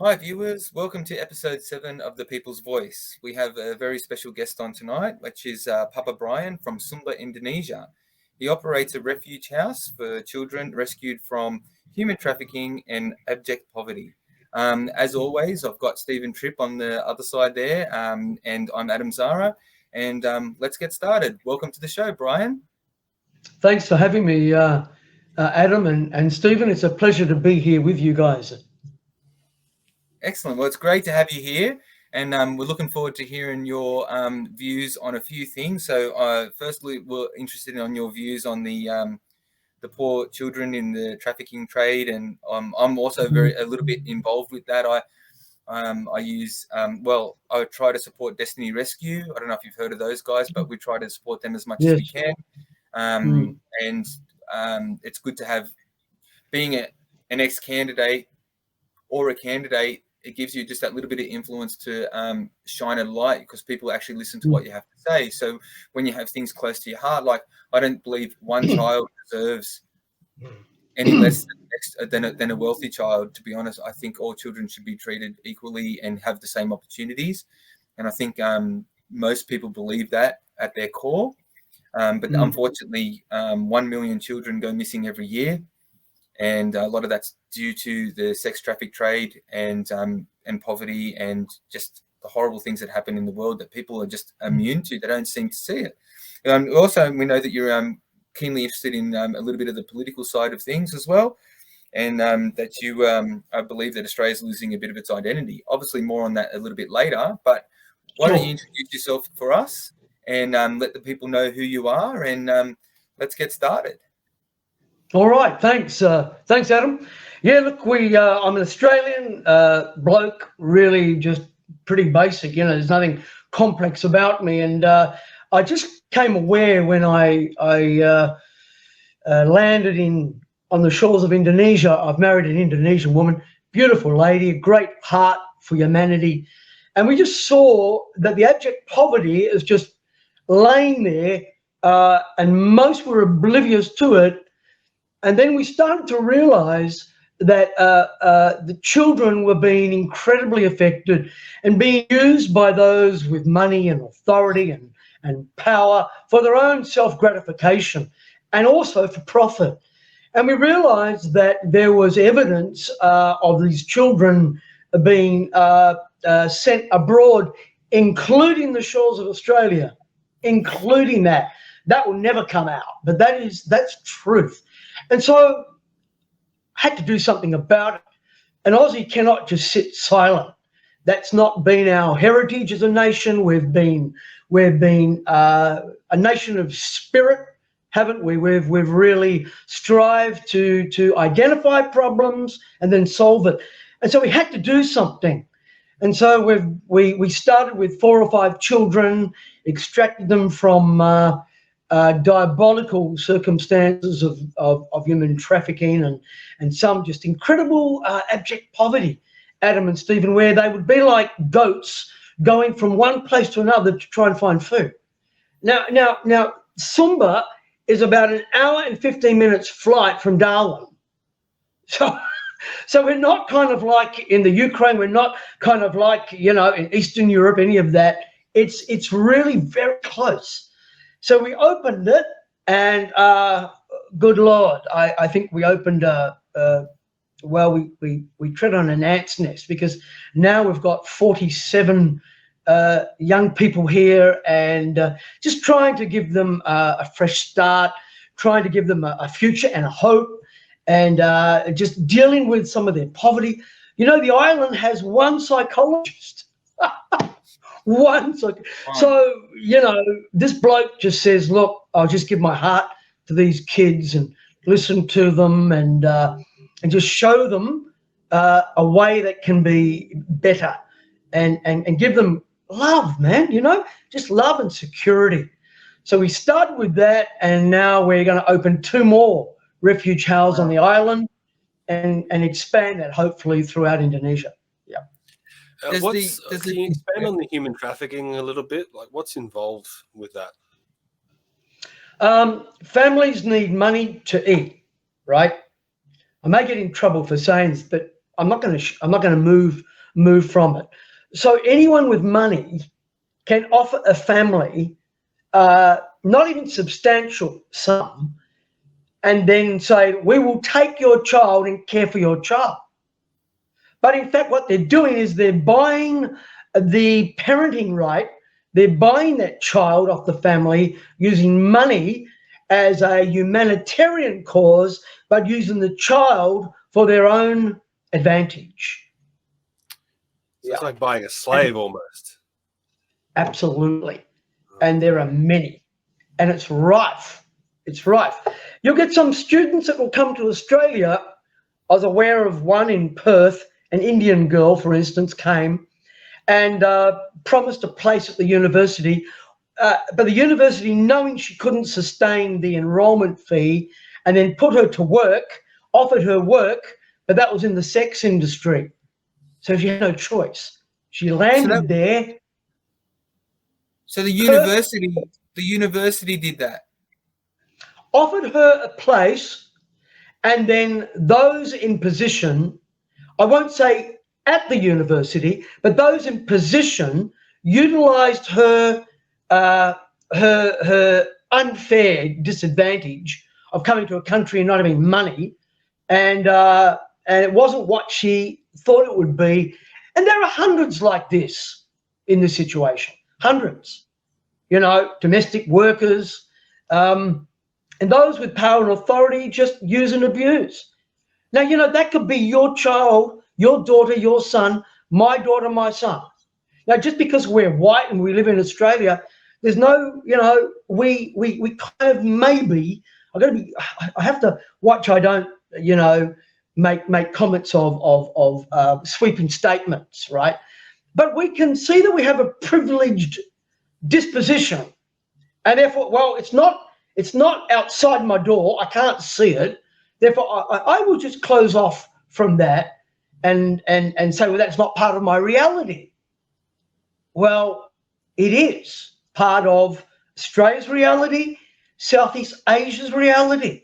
Hi viewers, welcome to episode 7 of The People's Voice. We have a very special guest on tonight, which is Papa Brian from Sumba, Indonesia. He operates a refuge house for children rescued from human trafficking and abject poverty. As always, I've got Stephen Tripp on the other side there, and I'm Adam Zahra. And let's get started. Welcome to the show, Brian. Thanks for having me, Adam and Stephen. It's a pleasure to be here with you guys. Excellent. Well, it's great to have you here, and we're looking forward to hearing your views on a few things. So, firstly, we're interested in your views on the poor children in the trafficking trade, and I'm also a little bit involved with that. I try to support Destiny Rescue. I don't know if you've heard of those guys, but we try to support them as much as we can. And it's good to have being an ex-candidate or a candidate. It gives you just that little bit of influence to shine a light, because people actually listen to what you have to say. So when you have things close to your heart, like I don't believe one child deserves any less than a wealthy child. To be honest, I think all children should be treated equally and have the same opportunities. And I think most people believe that at their core. But unfortunately, 1 million children go missing every year. And a lot of that's due to the sex traffic trade and poverty and just the horrible things that happen in the world that people are just immune to. They don't seem to see it. Also, we know that you're keenly interested in a little bit of the political side of things as well, and that you I believe that Australia is losing a bit of its identity. Obviously, more on that a little bit later. But why don't you introduce yourself for us and let the people know who you are, and let's get started. All right, thanks, Adam. Yeah, look, I'm an Australian bloke, really just pretty basic. There's nothing complex about me, and I just came aware when I landed on the shores of Indonesia. I've married an Indonesian woman, beautiful lady, a great heart for humanity, and we just saw that the abject poverty is just laying there, and most were oblivious to it. And then we started to realize that the children were being incredibly affected and being used by those with money and authority and power for their own self-gratification and also for profit. And we realized that there was evidence of these children being sent abroad, including the shores of Australia, including that. That will never come out, but that's truth. And so I had to do something about it. And Aussie cannot just sit silent. That's not been our heritage as a nation. We've been a nation of spirit, haven't we? We've really strived to identify problems and then solve it. And so we had to do something. And so we started with 4 or 5 children, extracted them from diabolical circumstances of human trafficking and some just incredible abject poverty, Adam and Stephen, where they would be like goats going from one place to another to try and find food. Now, Sumba is about an hour and 15 minutes flight from Darwin. So we're not kind of like in the Ukraine, we're not kind of like, in Eastern Europe, any of that. It's really very close. So we opened it, and good Lord, I think we opened we tread on an ant's nest, because now we've got 47 young people here, and just trying to give them a fresh start, trying to give them a future and a hope, and just dealing with some of their poverty. The island has one psychologist. Wow. So, this bloke just says, look, I'll just give my heart to these kids and listen to them and just show them a way that can be better and give them love, man, just love and security. So we started with that, and now we're going to open 2 more refuge houses on the island and expand that hopefully throughout Indonesia. Yeah. Can you expand on the human trafficking a little bit? Like, what's involved with that? Families need money to eat, right? I may get in trouble for saying this, but I'm not going to move from it. So anyone with money can offer a family not even substantial sum, and then say, we will take your child and care for your child. But in fact, what they're doing is they're buying the parenting right. They're buying that child off the family using money as a humanitarian cause, but using the child for their own advantage. So it's like buying a slave almost. Absolutely. And there are many. And it's rife. It's rife. You'll get some students that will come to Australia. I was aware of one in Perth, an Indian girl, for instance, came and promised a place at the university. But the university, knowing she couldn't sustain the enrolment fee, and then put her to work, offered her work, but that was in the sex industry. So she had no choice. She landed there. So the university did that. Offered her a place, and then those in position, I won't say at the university, but those in position utilised her her unfair disadvantage of coming to a country and not having money, and it wasn't what she thought it would be. And there are hundreds like this in this situation, hundreds, domestic workers, and those with power and authority just use and abuse. Now, that could be your child, your daughter, your son, my daughter, my son. Now, just because we're white and we live in Australia, there's no, we kind of maybe, I have to watch I don't, make comments of sweeping statements, right? But we can see that we have a privileged disposition, and therefore, well, it's not outside my door. I can't see it. Therefore, I will just close off from that and say, well, that's not part of my reality. Well, it is part of Australia's reality, Southeast Asia's reality.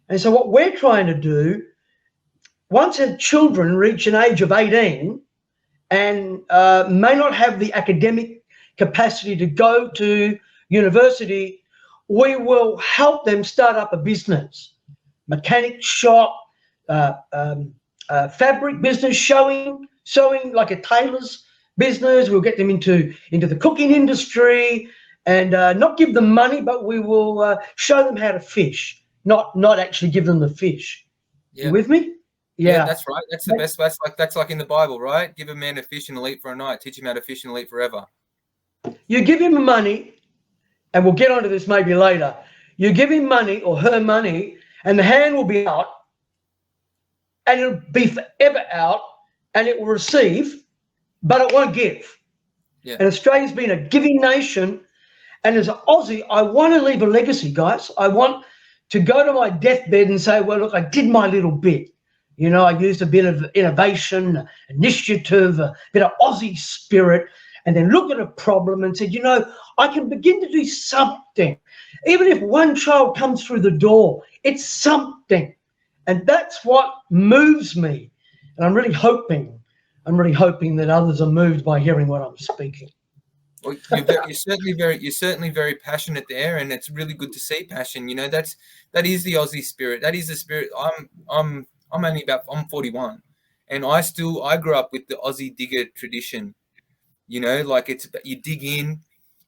And so what we're trying to do, once our children reach an age of 18 and may not have the academic capacity to go to university, we will help them start up a business, mechanic shop, fabric business, sewing like a tailor's business. We'll get them into the cooking industry, and not give them money, but we will show them how to fish, not actually give them the fish. Yeah. You with me? Yeah, that's right. That's the best. That's like in the Bible, right? Give a man a fish and he'll eat for a night. Teach him how to fish and he'll eat forever. You give him money, and we'll get onto this maybe later. You give him money or her money, and the hand will be out, and it'll be forever out, and it will receive, but it won't give. Yeah. And Australia's been a giving nation, and as an Aussie, I want to leave a legacy, guys. I want to go to my deathbed and say, well, look, I did my little bit. I used a bit of innovation, initiative, a bit of Aussie spirit, and then look at a problem and said, I can begin to do something. Even if one child comes through the door, it's something. And that's what moves me. And I'm really hoping that others are moved by hearing what I'm speaking. Well, you're certainly very passionate there, and it's really good to see passion. That is the Aussie spirit. That is the spirit. I'm 41, and I grew up with the Aussie digger tradition. Like you dig in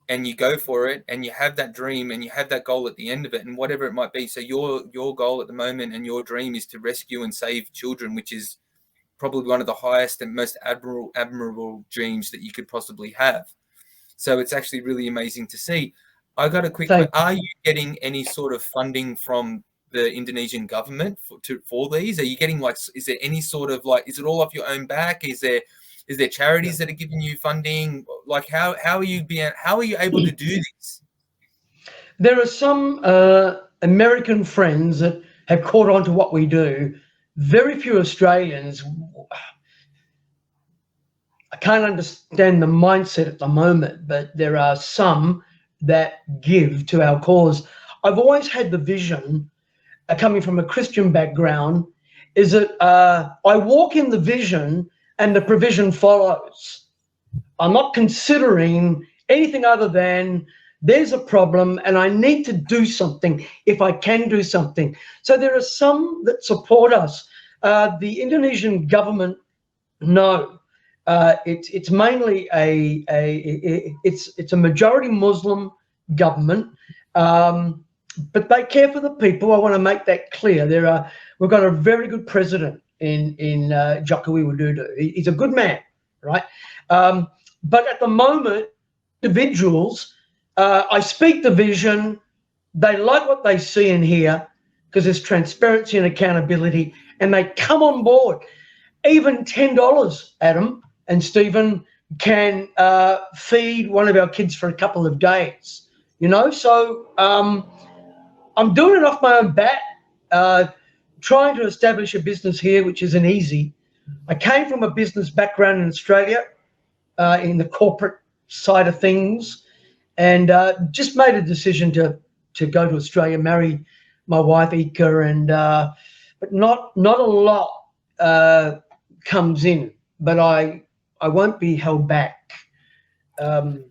and you go for it, and you have that dream and you have that goal at the end of it, and whatever it might be. So your goal at the moment and your dream is to rescue and save children, which is probably one of the highest and most admirable dreams that you could possibly have. So it's actually really amazing to see. I got a quick question. Are you getting any sort of funding from the Indonesian government for these? Are you getting is there any sort of is it all off your own back? Is there charities that are giving you funding? How are you able to do this? There are some American friends that have caught on to what we do. Very few Australians. I can't understand the mindset at the moment, but there are some that give to our cause. I've always had the vision, coming from a Christian background, is that I walk in the vision and the provision follows. I'm not considering anything other than there's a problem and I need to do something if I can do something. So there are some that support us. The Indonesian government, no. It's mainly it's a majority Muslim government, but they care for the people. I want to make that clear. We've got a very good president in Jokowi Widodo. He's a good man, right? But at the moment, individuals, I speak the vision. They like what they see and hear because there's transparency and accountability, and they come on board. Even $10, Adam and Stephen, can feed one of our kids for a couple of days. So I'm doing it off my own bat, trying to establish a business here, which isn't easy. I came from a business background in Australia, in the corporate side of things, and just made a decision to go to Australia, marry my wife Ika, and but not a lot comes in, but I won't be held back. And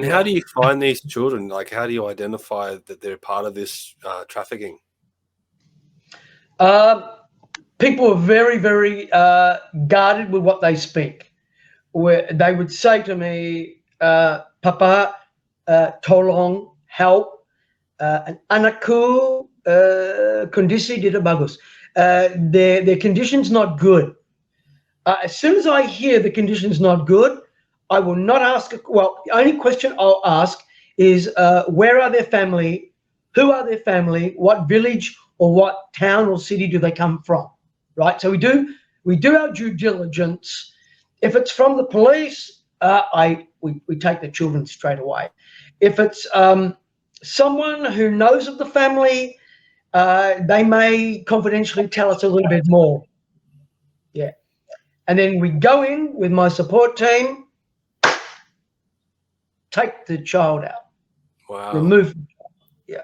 how do you find these children? Like, how do you identify that they're part of this trafficking? People are very, very guarded with what they speak. Where they would say to me, Papa, tolong, help, anakku kondisi tidak bagus. Their condition's not good. As soon as I hear the condition's not good, I will not ask. Well, the only question I'll ask is, where are their family? Who are their family? What village or what town or city do they come from? Right. So we do our due diligence. If it's from the police, we take the children straight away. If it's someone who knows of the family, they may confidentially tell us a little bit more. Yeah. And then we go in with my support team, take the child out. Wow. Remove the child. Yeah.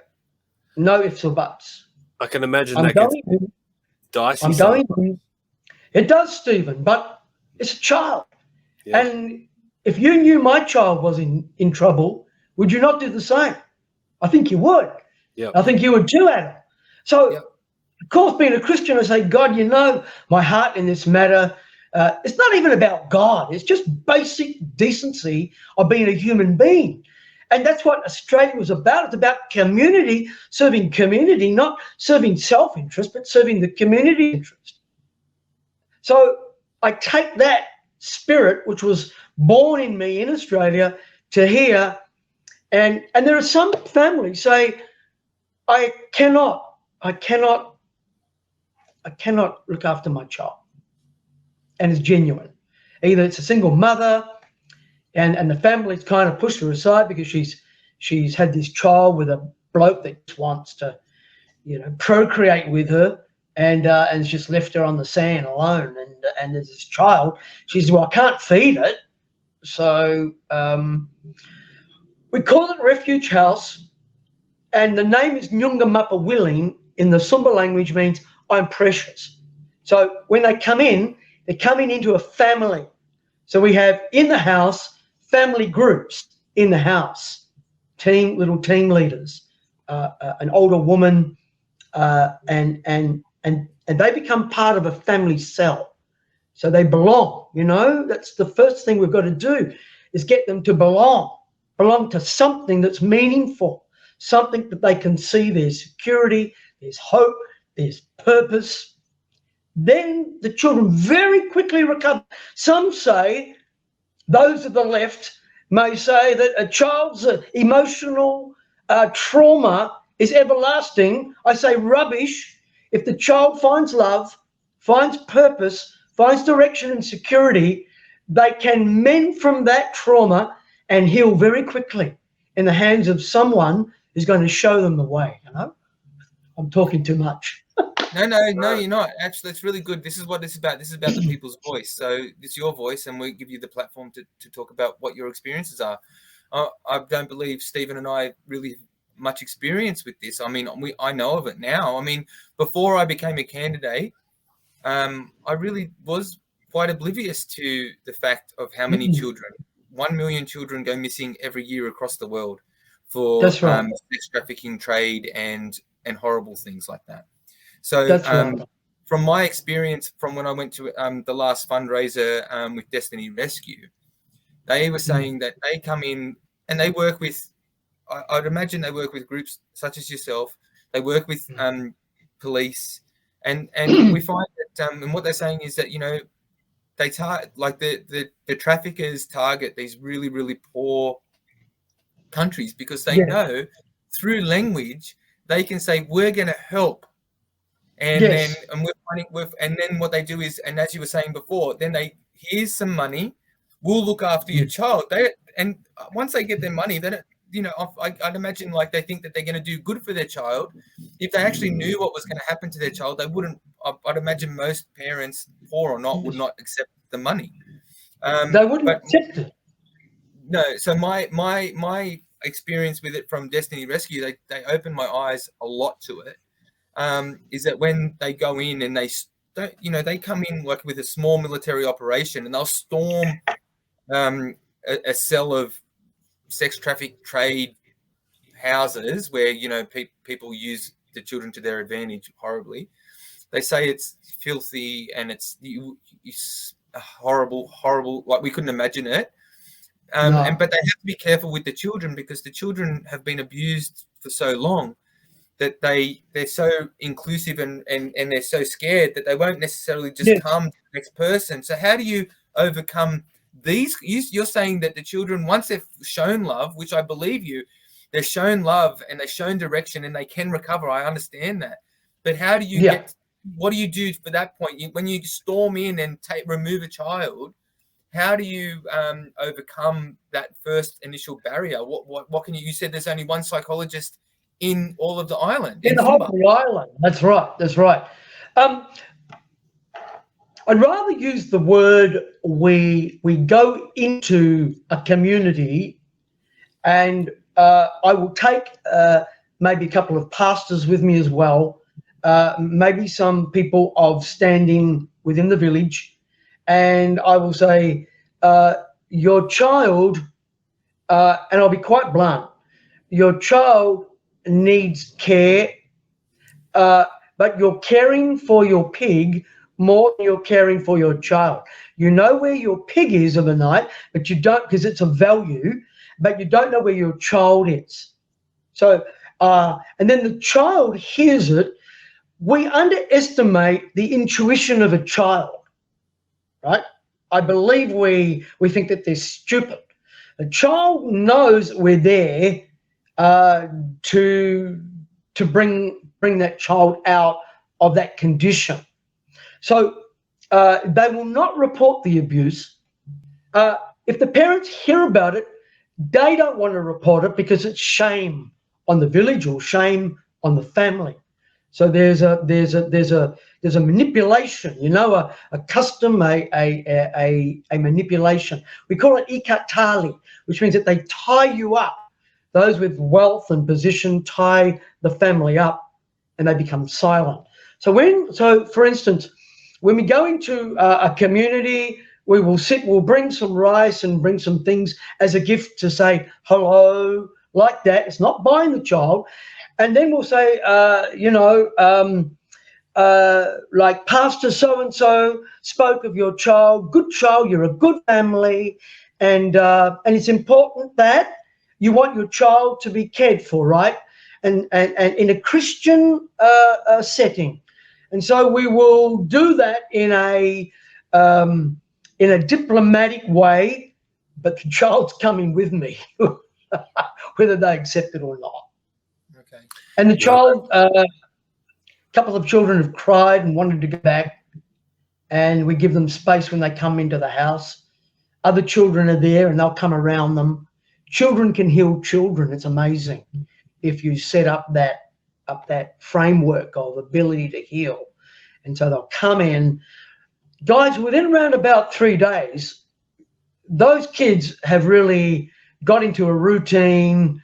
No ifs or buts. I can imagine that gets dicey. It does, Stephen, but it's a child. Yeah. And if you knew my child was in trouble, would you not do the same? I think you would. Yeah. I think you would too, Adam. So, of course, being a Christian, I say, God, my heart in this matter. It's not even about God. It's just basic decency of being a human being. And that's what Australia was about. It's about community, serving community, not serving self-interest, but serving the community interest. So I take that spirit, which was born in me in Australia, to here. And there are some families say, I cannot look after my child. And it's genuine. Either it's a single mother and the family's kind of pushed her aside because she's had this child with a bloke that just wants to, procreate with her, and it's just left her on the sand alone. And there's this child. She says, well, I can't feed it. So we call it Refuge House, and the name is Nyunga Mapa Willing in the Sumba language, means I'm precious. So when they come in, they're coming into a family. So we have in the house family groups in the house, little team leaders, an older woman, and they become part of a family cell. So they belong. That's the first thing we've got to do, is get them to belong to something that's meaningful, something that they can see there's security, there's hope, there's purpose. Then the children very quickly recover. Some say, those of the left may say, that a child's emotional trauma is everlasting. I say rubbish. If the child finds love, finds purpose, finds direction and security, they can mend from that trauma and heal very quickly in the hands of someone who's going to show them the way. I'm talking too much. No, you're not. Actually, that's really good. This is what it's about. This is about the people's voice. So it's your voice, and we give you the platform to talk about what your experiences are. I don't believe Stephen and I really have much experience with this. I mean, I know of it now. I mean, before I became a candidate, I really was quite oblivious to the fact of how many children, 1 million children go missing every year across the world for That's right. sex trafficking, trade, and horrible things like that. So That's right. from my experience, from when I went to the last fundraiser with Destiny Rescue, they were saying that they come in and they work with, I'd imagine they work with groups such as yourself. They work with police, and we find that, and what they're saying is that, you know, they like the traffickers target these really, really poor countries because they know through language they can say, we're going to help. And then and then what they do is, and as you were saying before, then here's some money, we'll look after your child. And once they get their money, they don't, you know, I'd imagine like they think that they're going to do good for their child. If they actually knew what was going to happen to their child, they wouldn't. I'd imagine most parents, poor or not, would not accept the money. They wouldn't accept it. No. So my experience with it from Destiny Rescue, they opened my eyes a lot to it. Is that when they go in and they come in like with a small military operation and they'll storm a cell of sex traffic trade houses where, you know, people use the children to their advantage horribly. They say it's filthy and it's horrible, like we couldn't imagine it. But they have to be careful with the children because the children have been abused for so long that they're so inclusive and they're so scared that they won't necessarily just come to the next person. So how do you overcome these? You're saying that the children, once they've shown love, which I believe you, they're shown love and they're shown direction and they can recover. I understand that. But how do you what do you do for that point? When you storm in and remove a child, how do you overcome that first initial barrier? What can you said there's only one psychologist in all of the island. In the whole of the island. That's right. I'd rather use the word we go into a community and I will take maybe a couple of pastors with me as well, maybe some people of standing within the village, and I will say, your child, and I'll be quite blunt, your child needs care, but you're caring for your pig more than you're caring for your child. You know where your pig is of a night, but you don't, because it's a value, but you don't know where your child is. So, and then the child hears it. We underestimate the intuition of a child, right? I believe we think that they're stupid. A child knows we're there to bring that child out of that condition. So they will not report the abuse. If the parents hear about it, they don't want to report it because it's shame on the village or shame on the family. So there's a manipulation, you know, a custom, a manipulation. We call it ikatali, which means that they tie you up. Those with wealth and position tie the family up and they become silent. So for instance, when we go into a community, we'll bring some rice and bring some things as a gift to say hello, like that. It's not buying the child. And then we'll say, like Pastor so-and-so spoke of your child, good child, you're a good family. And it's important that you want your child to be cared for, right? And in a Christian setting. And so we will do that in a diplomatic way, but the child's coming with me, whether they accept it or not. Okay. And the child, a couple of children have cried and wanted to go back, and we give them space when they come into the house. Other children are there and they'll come around them. Children can heal children. It's amazing if you set up that framework of ability to heal. And so they'll come in. Guys, within around about 3 days, those kids have really got into a routine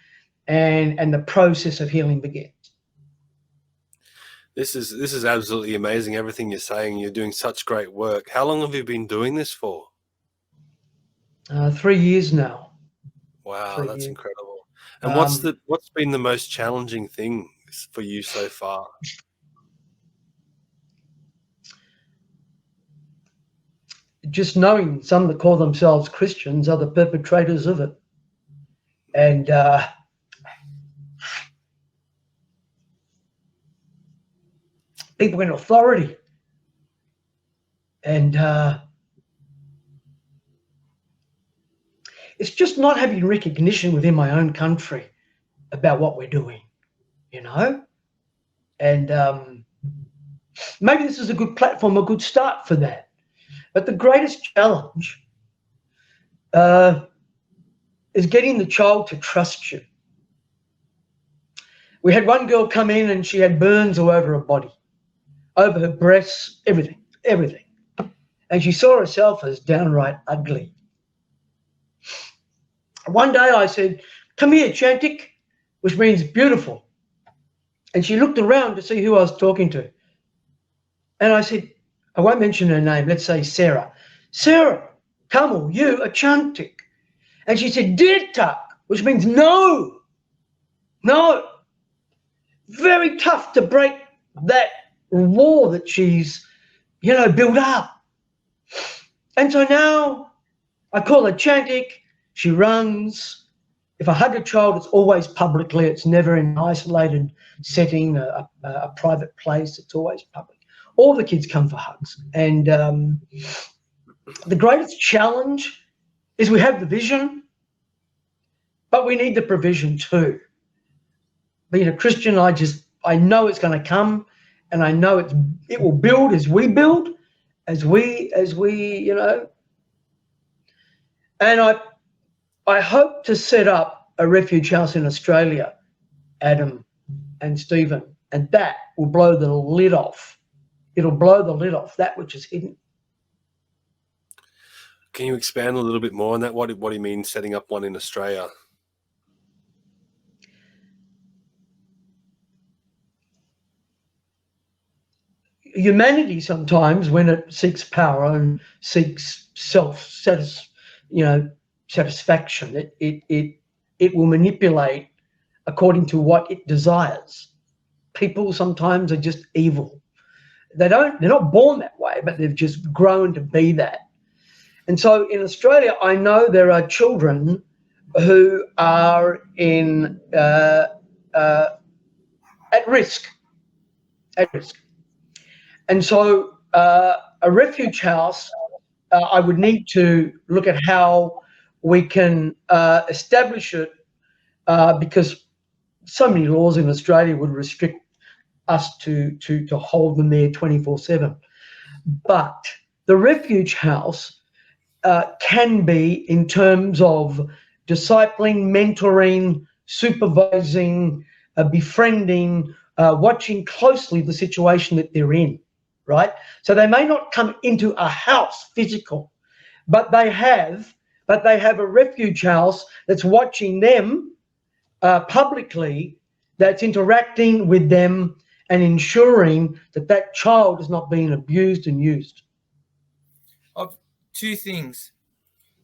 and the process of healing begins. This is absolutely amazing. Everything you're saying, you're doing such great work. How long have you been doing this for? 3 years now. Wow, 3 that's years. incredible. And what's been the most challenging thing for you so far? Just knowing some that call themselves Christians are the perpetrators of it. And people in authority. And it's just not having recognition within my own country about what we're doing, you know? And maybe this is a good platform, a good start for that. But the greatest challenge is getting the child to trust you. We had one girl come in and she had burns all over her body, over her breasts, everything. And she saw herself as downright ugly. One day I said, "Come here, Chantik," which means beautiful. And she looked around to see who I was talking to. And I said, I won't mention her name, let's say Sarah. "Sarah, Kamal, you are Chantik." And she said, "Dirtak," which means no. Very tough to break that wall that she's, built up. And so now I call her Chantik. She runs. If I hug a child, it's always publicly. It's never in an isolated setting, a private place. It's always public. All the kids come for hugs. And the greatest challenge is we have the vision, but we need the provision too. Being a Christian, I know it's going to come, and I know it will build as we build, as we. And I hope to set up a refuge house in Australia, Adam and Stephen, and that will blow the lid off. It'll blow the lid off that which is hidden. Can you expand a little bit more on that? What do you mean setting up one in Australia? Humanity sometimes, when it seeks power and seeks satisfaction, it will manipulate according to what it desires. People sometimes are just evil. They're not born that way, but they've just grown to be that. And so in Australia, I know there are children who are at risk. And so a refuge house, I would need to look at how we can establish it, because so many laws in Australia would restrict us to hold them there 24/7. But the refuge house can be in terms of discipling, mentoring, supervising, befriending, watching closely the situation that they're in, right? So they may not come into a house physical, but they have a refuge house that's watching them publicly, that's interacting with them and ensuring that child is not being abused and used. Of two things.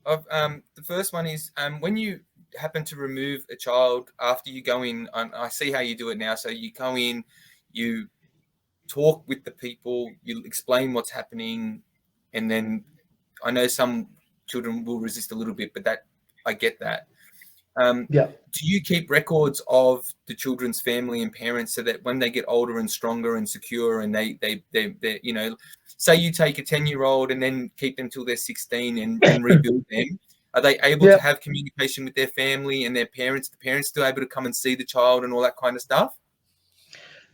The first one is when you happen to remove a child after you go in, I see how you do it now. So you go in, you talk with the people, you explain what's happening, and then I know some children will resist a little bit, but that I get that. Do you keep records of the children's family and parents so that when they get older and stronger and secure, and they say you take a 10-year-old and then keep them till they're 16 and rebuild them, are they able to have communication with their family and their parents? The parents still able to come and see the child and all that kind of stuff?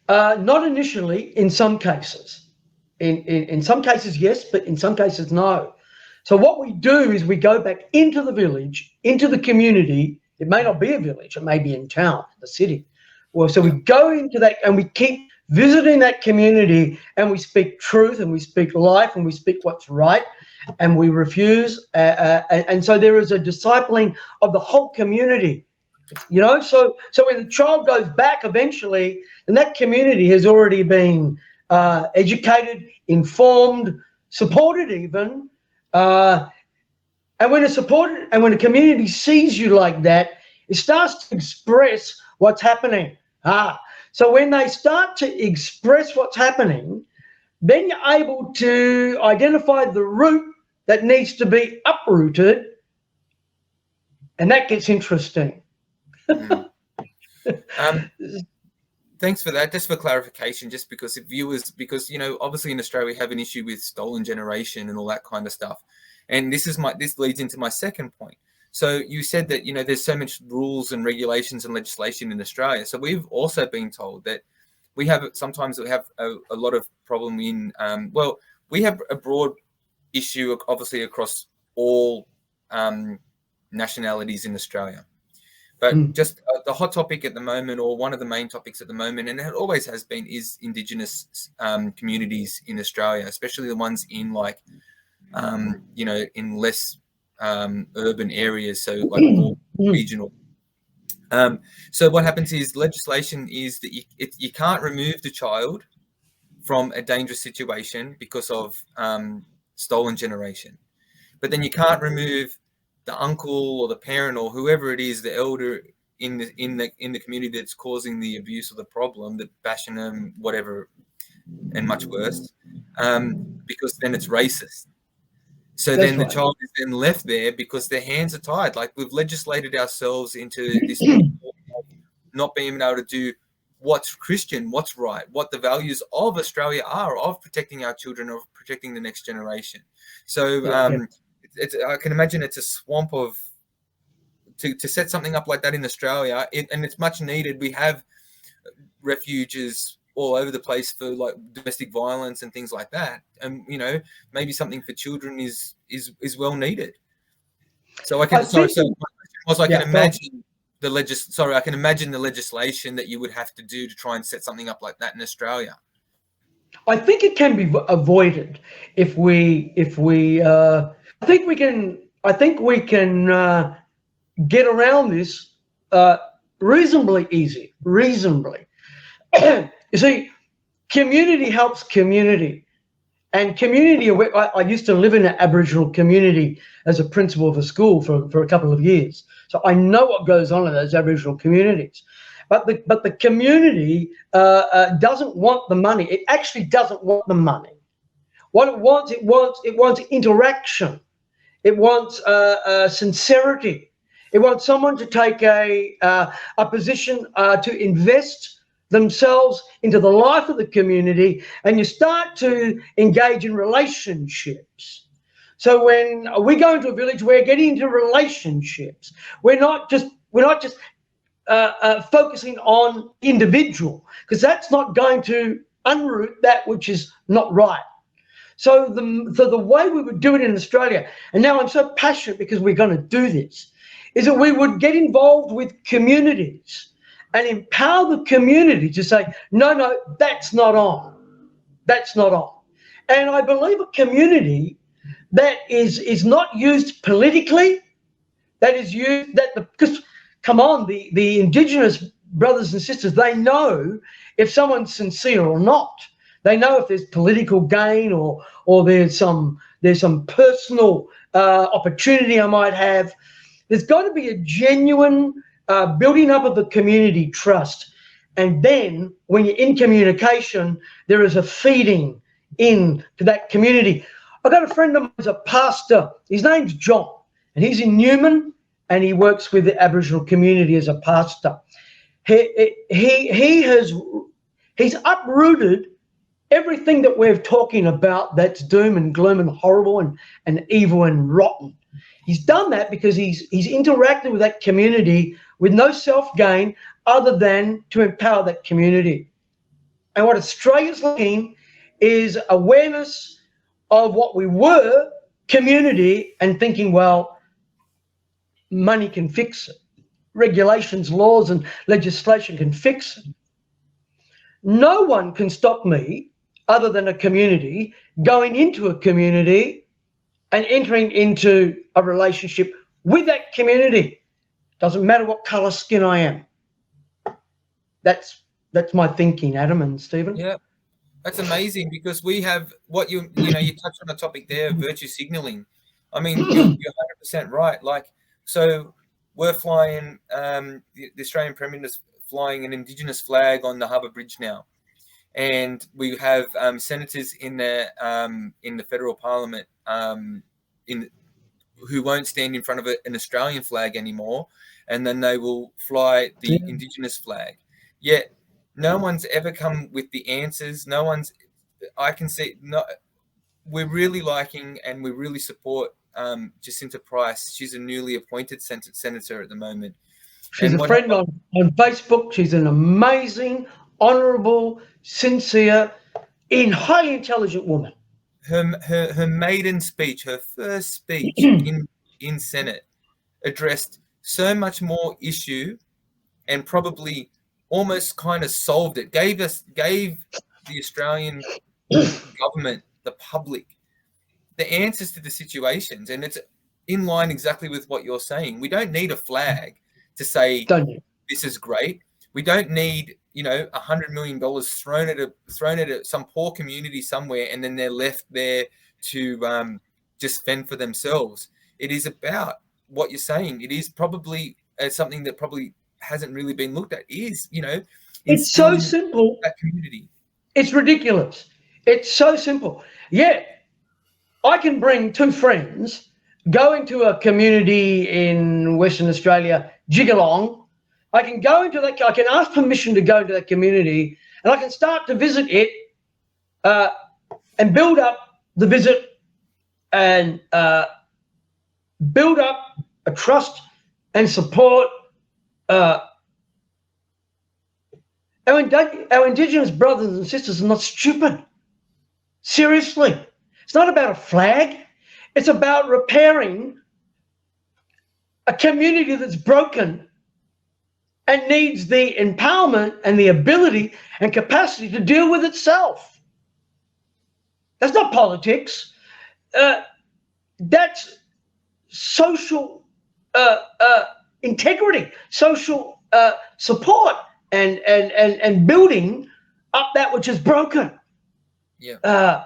Not initially. In some cases, in some cases yes, but in some cases no. So what we do is we go back into the village, into the community. It may not be a village, it may be in town, the city. Well, so we go into that and we keep visiting that community, and we speak truth and we speak life and we speak what's right, and we refuse. And so there is a discipling of the whole community You know, so when the child goes back eventually, and that community has already been educated, informed, supported even, and when a community sees you like that, it starts to express what's happening. So when they start to express what's happening, then you're able to identify the root that needs to be uprooted, and that gets interesting. Thanks for that. Just for clarification, just because because obviously in Australia we have an issue with stolen generation and all that kind of stuff, and this leads into my second point. So you said that there's so much rules and regulations and legislation in Australia. So we've also been told that sometimes we have a lot of problem in we have a broad issue obviously across all nationalities in Australia. But just the hot topic at the moment, or one of the main topics at the moment, and it always has been, is Indigenous communities in Australia, especially the ones in in less urban areas, so like more regional. So what happens is legislation is that you can't remove the child from a dangerous situation because of stolen generation, but then you can't remove the uncle or the parent or whoever it is, the elder in the community that's causing the abuse or the problem, that bashing them, whatever, and much worse, because then it's racist. So that's then the child is then left there because their hands are tied. Like, we've legislated ourselves into this not being able to do what's Christian, what's right, what the values of Australia are, of protecting our children, of protecting the next generation. So I can imagine it's a swamp of to set something up like that in Australia, and it's much needed. We have refuges all over the place for like domestic violence and things like that, and maybe something for children is well needed. So I can imagine the legislation that you would have to do to try and set something up like that in Australia. I think it can be avoided if we I think we can get around this reasonably easy. You see, community helps community, and community. I used to live in an Aboriginal community as a principal of a school for a couple of years, so I know what goes on in those Aboriginal communities. But the community doesn't want the money. It actually doesn't want the money. What it wants interaction. It wants sincerity. It wants someone to take a position to invest themselves into the life of the community, and you start to engage in relationships. So when we go into a village, we're getting into relationships. We're not just focusing on individual, because that's not going to unroot that which is not right. So the way we would do it in Australia, and now I'm so passionate because we're going to do this, is that we would get involved with communities and empower the community to say, no, that's not on. That's not on. And I believe a community that is not used politically, that is used, because come on, the Indigenous brothers and sisters, they know if someone's sincere or not. They know if there's political gain or there's some personal opportunity I might have. There's got to be a genuine building up of the community trust. And then when you're in communication, there is a feeding in to that community. I've got a friend of mine who's a pastor. His name's John, and he's in Newman, and he works with the Aboriginal community as a pastor. He's uprooted everything that we're talking about that's doom and gloom and horrible and evil and rotten. He's done that because he's interacted with that community with no self-gain other than to empower that community. And what Australia's looking is awareness of what we were, community, and thinking, well, money can fix it. Regulations, laws, and legislation can fix it. No one can stop me other than a community going into a community and entering into a relationship with that community. Doesn't matter what colour skin I am. That's my thinking, Adam and Stephen. Yeah, that's amazing, because we have what you touched on a topic there, virtue signaling. I mean, you're 100% right. Like, so we're flying, the Australian Premier is flying an Indigenous flag on the Harbour Bridge now, and we have senators in the federal parliament who won't stand in front of an Australian flag anymore, and then they will fly the Indigenous flag. Yet no one's ever come with the answers. No one's. I can see. No, we're really liking and we really support Jacinta Price. She's a newly appointed senator at the moment. She's a friend on Facebook. She's an amazing, honourable, sincere, highly intelligent woman. Her maiden speech, her first speech in Senate, addressed so much more issue, and probably almost kind of solved it. Gave the Australian government, the public, the answers to the situations, and it's in line exactly with what you're saying. We don't need a flag to say this is great. We don't need $100 million thrown at some poor community somewhere, and then they're left there to just fend for themselves. It is about what you're saying. It is probably something that probably hasn't really been looked at. It's so simple. That community. It's ridiculous. It's so simple. Yeah, I can bring two friends going to a community in Western Australia, Jigalong. I can go into that. I can ask permission to go to that community, and I can start to visit it and build up the visit and build up a trust and support. Our Indigenous brothers and sisters are not stupid. Seriously. It's not about a flag. It's about repairing a community that's broken and needs the empowerment and the ability and capacity to deal with itself. That's not politics. That's social integrity, social support, and building up that which is broken. Yeah.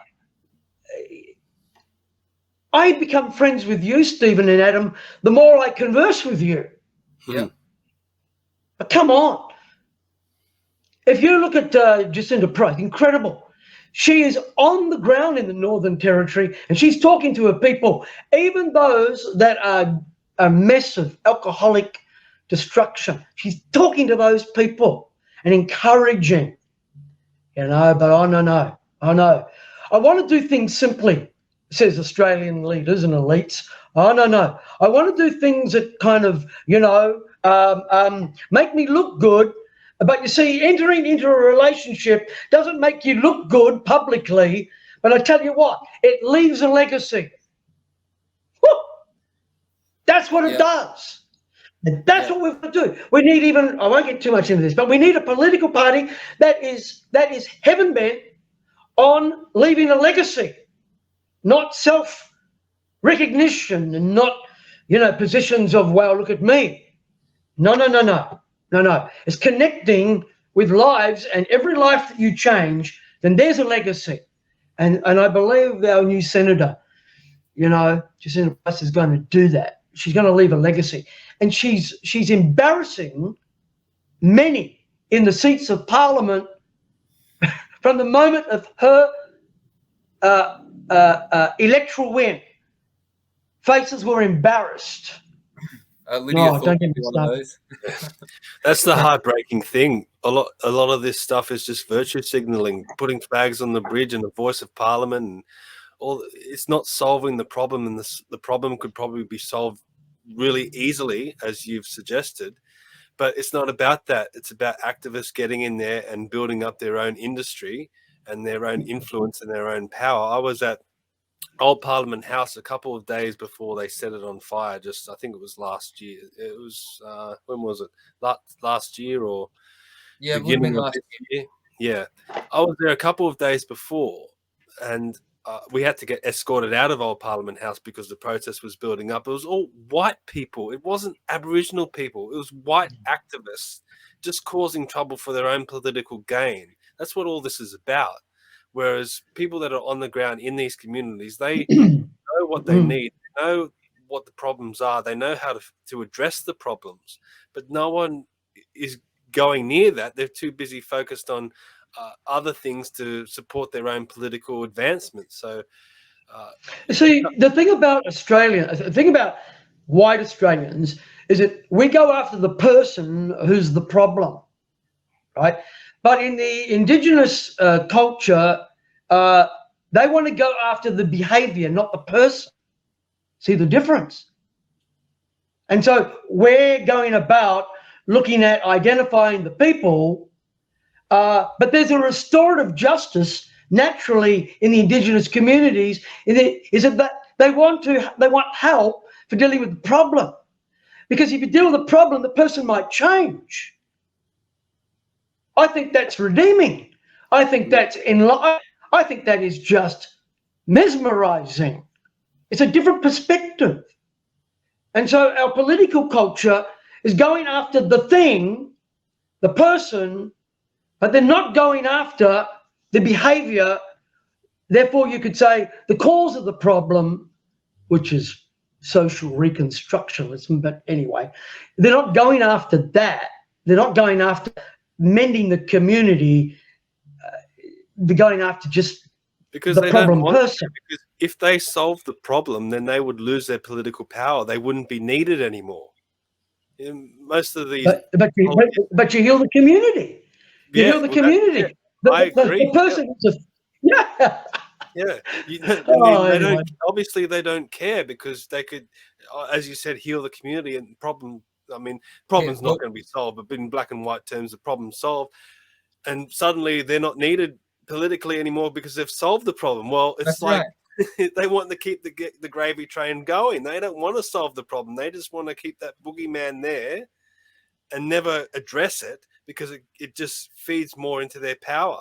I become friends with you, Stephen and Adam, the more I converse with you. Yeah. But come on. If you look at Jacinta Price, incredible. She is on the ground in the Northern Territory, and she's talking to her people, even those that are a mess of alcoholic destruction. She's talking to those people and encouraging, but no. I want to do things simply, says Australian leaders and elites. No. I want to do things that kind of, make me look good. But you see, entering into a relationship doesn't make you look good publicly. But I tell you what, it leaves a legacy. Woo! That's what it does. And that's what we've got to do. We need I won't get too much into this, but we need a political party that is heaven bent on leaving a legacy, not self-recognition and not, positions of, well, look at me. No. It's connecting with lives, and every life that you change, then there's a legacy. And I believe our new senator, Jacinta Price, is going to do that. She's going to leave a legacy. And she's embarrassing many in the seats of Parliament from the moment of her electoral win. Faces were embarrassed. Lydia, don't get me started. That's the heartbreaking thing. A lot of this stuff is just virtue signaling, putting flags on the bridge and the voice of Parliament, and all. It's not solving the problem, and the problem could probably be solved really easily, as you've suggested. But it's not about that. It's about activists getting in there and building up their own industry and their own influence and their own power. I was at Old Parliament House a couple of days before they set it on fire. I think it was last year. It was when was it? Last year or beginning of last year. Yeah, I was there a couple of days before, and we had to get escorted out of Old Parliament House because the protest was building up. It was all white people. It wasn't Aboriginal people. It was white activists just causing trouble for their own political gain. That's what all this is about. Whereas people that are on the ground in these communities, they know what they need, they know what the problems are, they know how to address the problems, but no one is going near that. They're too busy focused on other things to support their own political advancement. So, see, the thing about white Australians is that we go after the person who's the problem, right? But in the Indigenous culture, they want to go after the behaviour, not the person. See the difference? And so we're going about looking at identifying the people, but there's a restorative justice naturally in the Indigenous communities. Is that they want help for dealing with the problem, because if you deal with the problem, the person might change. I think that's redeeming. I think that's I think that is just mesmerizing. It's a different perspective. And so our political culture is going after the thing, the person, but they're not going after the behavior. Therefore, you could say the cause of the problem, which is social reconstructionism. But anyway, they're not going after that. They're not going after mending the community. They're going after just because the they problem don't want person. to, because if they solve the problem, then they would lose their political power. They wouldn't be needed anymore. Most of these, but you heal the community. You heal the community. I agree. The person is yeah. They don't. Obviously, they don't care because they could, as you said, heal the community and problem. I mean, problem's not going to be solved, but in black and white terms, the problem's solved, and suddenly they're not needed politically anymore because they've solved the problem. Well, it's like they want to keep the gravy train going. They don't want to solve the problem. They just want to keep that boogeyman there and never address it because it just feeds more into their power.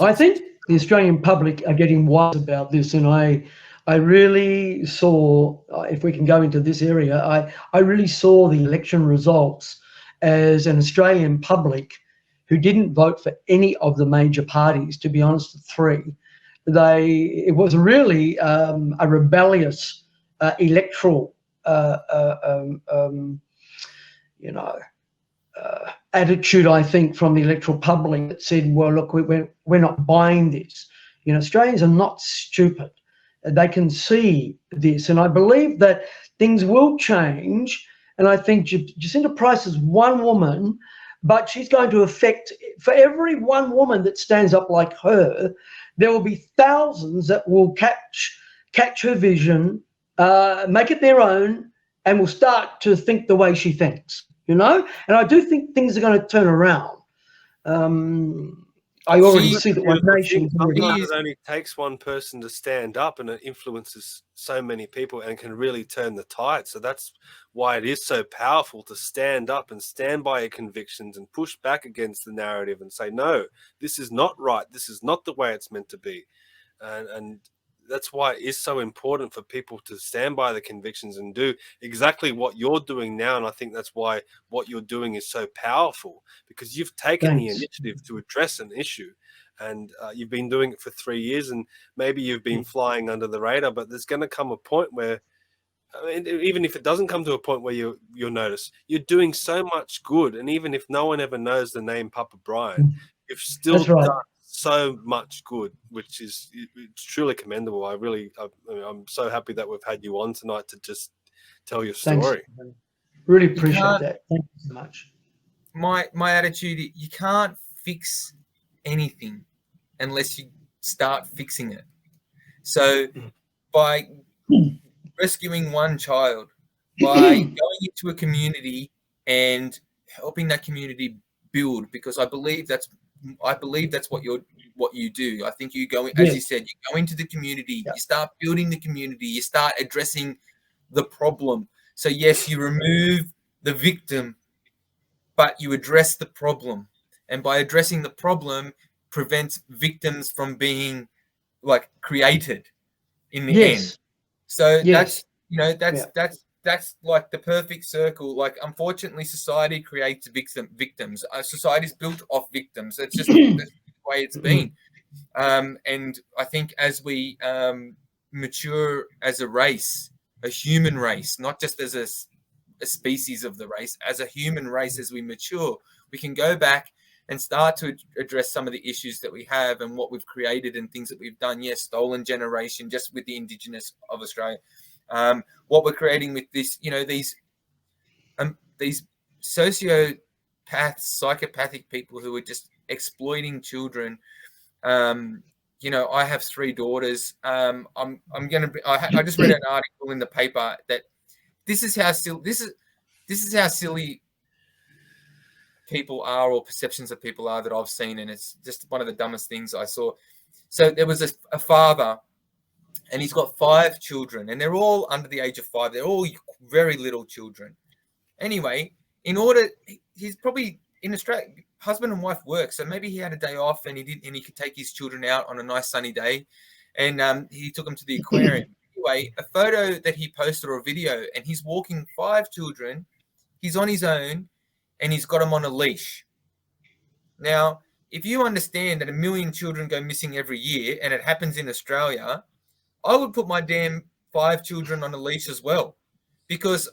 I think the Australian public are getting wise about this, and I really saw, if we can go into this area, I really saw the election results as an Australian public who didn't vote for any of the major parties, to be honest, the three. It was really a rebellious electoral, attitude, I think, from the electoral public that said, well, look, we're not buying this. Australians are not stupid. They can see this. And I believe that things will change. And I think Jacinta Price is one woman, but she's going to affect, for every one woman that stands up like her, there will be thousands that will catch her vision, make it their own, and will start to think the way she thinks. And I do think things are going to turn around. I already see that One Nation. Sometimes it only takes one person to stand up, and it influences so many people and can really turn the tide. So that's why it is so powerful to stand up and stand by your convictions and push back against the narrative and say, no, this is not right. This is not the way it's meant to be. And that's why it is so important for people to stand by the convictions and do exactly what you're doing now. And I think that's why what you're doing is so powerful, because you've taken the initiative to address an issue, and you've been doing it for 3 years, and maybe you've been flying under the radar, but there's going to come a point where, even if it doesn't come to a point where you'll notice, you're doing so much good. And even if no one ever knows the name Papa Brian, you've still done so much good, which is it's truly commendable. I'm so happy that we've had you on tonight to just tell your story. Thanks. Really appreciate that. Thank you so much. My attitude, you can't fix anything unless you start fixing it. So by rescuing one child, by going into a community and helping that community build, because I believe that's what you do. I think you go in, as you said, you go into the community, you start building the community, you start addressing the problem. So yes, you remove the victim, but you address the problem. And by addressing the problem, prevents victims from being like created in the Yes. end. So Yes. that's like the perfect circle. Like, unfortunately, society creates victims. Society's built off victims. It's just the way it's been. And I think as we mature as a race, a human race, not just as a species of the race, as a human race, as we mature, we can go back and start to address some of the issues that we have and what we've created and things that we've done. Yes, stolen generation, just with the Indigenous of Australia. What we're creating with this, these sociopaths, psychopathic people who are just exploiting children. I have 3 daughters. I just read an article in the paper that this is how silly people are, or perceptions of people are, that I've seen, and it's just one of the dumbest things I saw. So there was a father, and he's got 5 children, and they're all under the age of 5. They're all very little children. Anyway, he's probably in Australia. Husband and wife work, so maybe he had a day off, and he could take his children out on a nice sunny day, and he took them to the aquarium. Anyway, a photo that he posted, or a video, and he's walking 5 children. He's on his own, and he's got them on a leash. Now, if you understand that 1 million children go missing every year, and it happens in Australia, I would put my damn 5 children on a leash as well. Because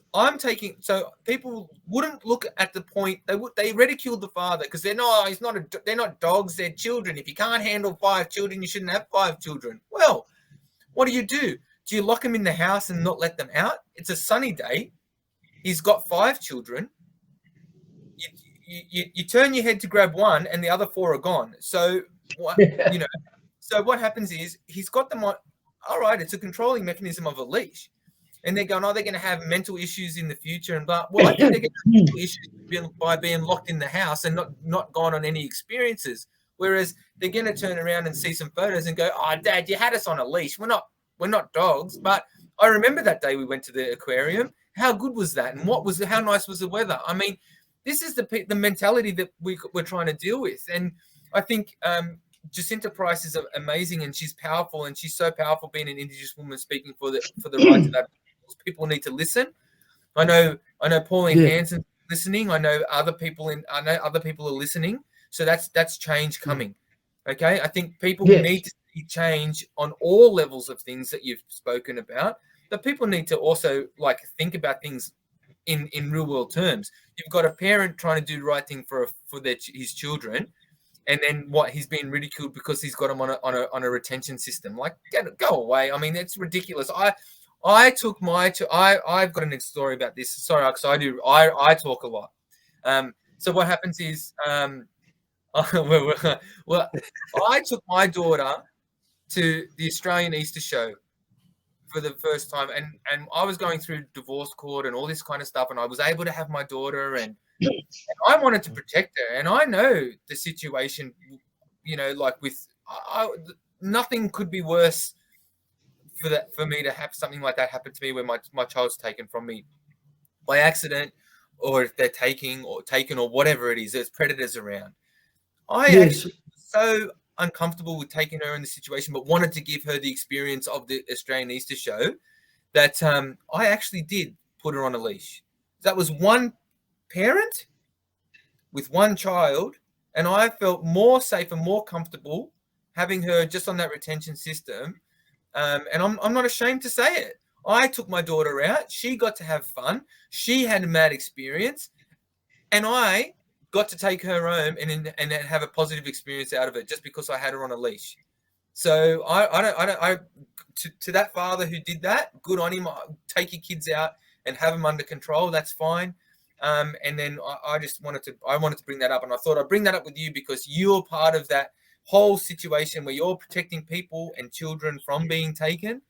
so people wouldn't look at the point, they ridiculed the father because they're not dogs, they're children. If you can't handle 5 children, you shouldn't have 5 children. Well, what do? Do you lock them in the house and not let them out? It's a sunny day. He's got 5 children. You turn your head to grab one, and the other 4 are gone. So so what happens is he's got them on. All right, it's a controlling mechanism of a leash. And they're going, they're going to have mental issues in the future, and blah. Well, I think they're going to have mental issues by being locked in the house and not gone on any experiences. Whereas they're going to turn around and see some photos and go, "Oh, Dad, you had us on a leash. We're not dogs." But I remember that day we went to the aquarium. How good was that? And how nice was the weather? I mean, this is the mentality that we're trying to deal with. And I think Jacinta Price is amazing, and she's powerful, and she's so powerful being an Indigenous woman speaking for the right to that. People need to listen. I know Pauline Hanson's listening. I know other people are listening. So that's change coming. Okay, I think people need to see change on all levels of things that you've spoken about. But people need to also think about things in real world terms. You've got a parent trying to do the right thing for his children, and then he's being ridiculed because he's got them on a retention system. Go away. I mean, it's ridiculous. I've got a next story about this. Sorry, because I talk a lot. So what happens is, well, I took my daughter to the Australian Easter show for the first time, and I was going through divorce court and all this kind of stuff, and I was able to have my daughter, and I wanted to protect her, and I know the situation, nothing could be worse for me to have something like that happen to me, where my child's taken from me by accident, or if they're taken or whatever it is, there's predators around. I actually was so uncomfortable with taking her in the situation, but wanted to give her the experience of the Australian Easter show, that I actually did put her on a leash. That was one parent with one child, and I felt more safe and more comfortable having her just on that retention system. And I'm not ashamed to say it. I took my daughter out. She got to have fun. She had a mad experience, and I got to take her home and have a positive experience out of it just because I had her on a leash. So to that father who did that, good on him. Take your kids out and have them under control. That's fine. And then I wanted to bring that up, and I thought I'd bring that up with you because you're part of that whole situation where you're protecting people and children from being taken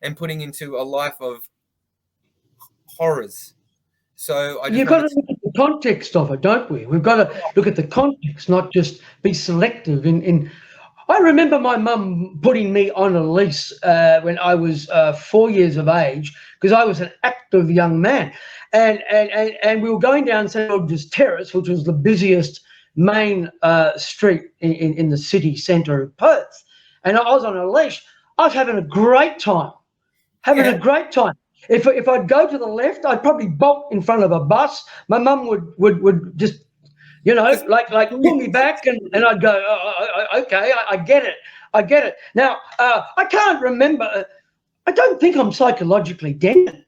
and putting into a life of horrors. So you've got to look at the context of it, don't we? We've got to look at the context, not just be selective. I remember my mum putting me on a lease when I was 4 years of age, because I was an active young man, and we were going down St George's Terrace, which was the busiest main street in the city centre of Perth, and I was on a leash, I was having a great time. A great time. If I'd go to the left, I'd probably bolt in front of a bus. My mum would just, like pull me back, and I'd go, okay, I get it. Now, I can't remember. I don't think I'm psychologically dead.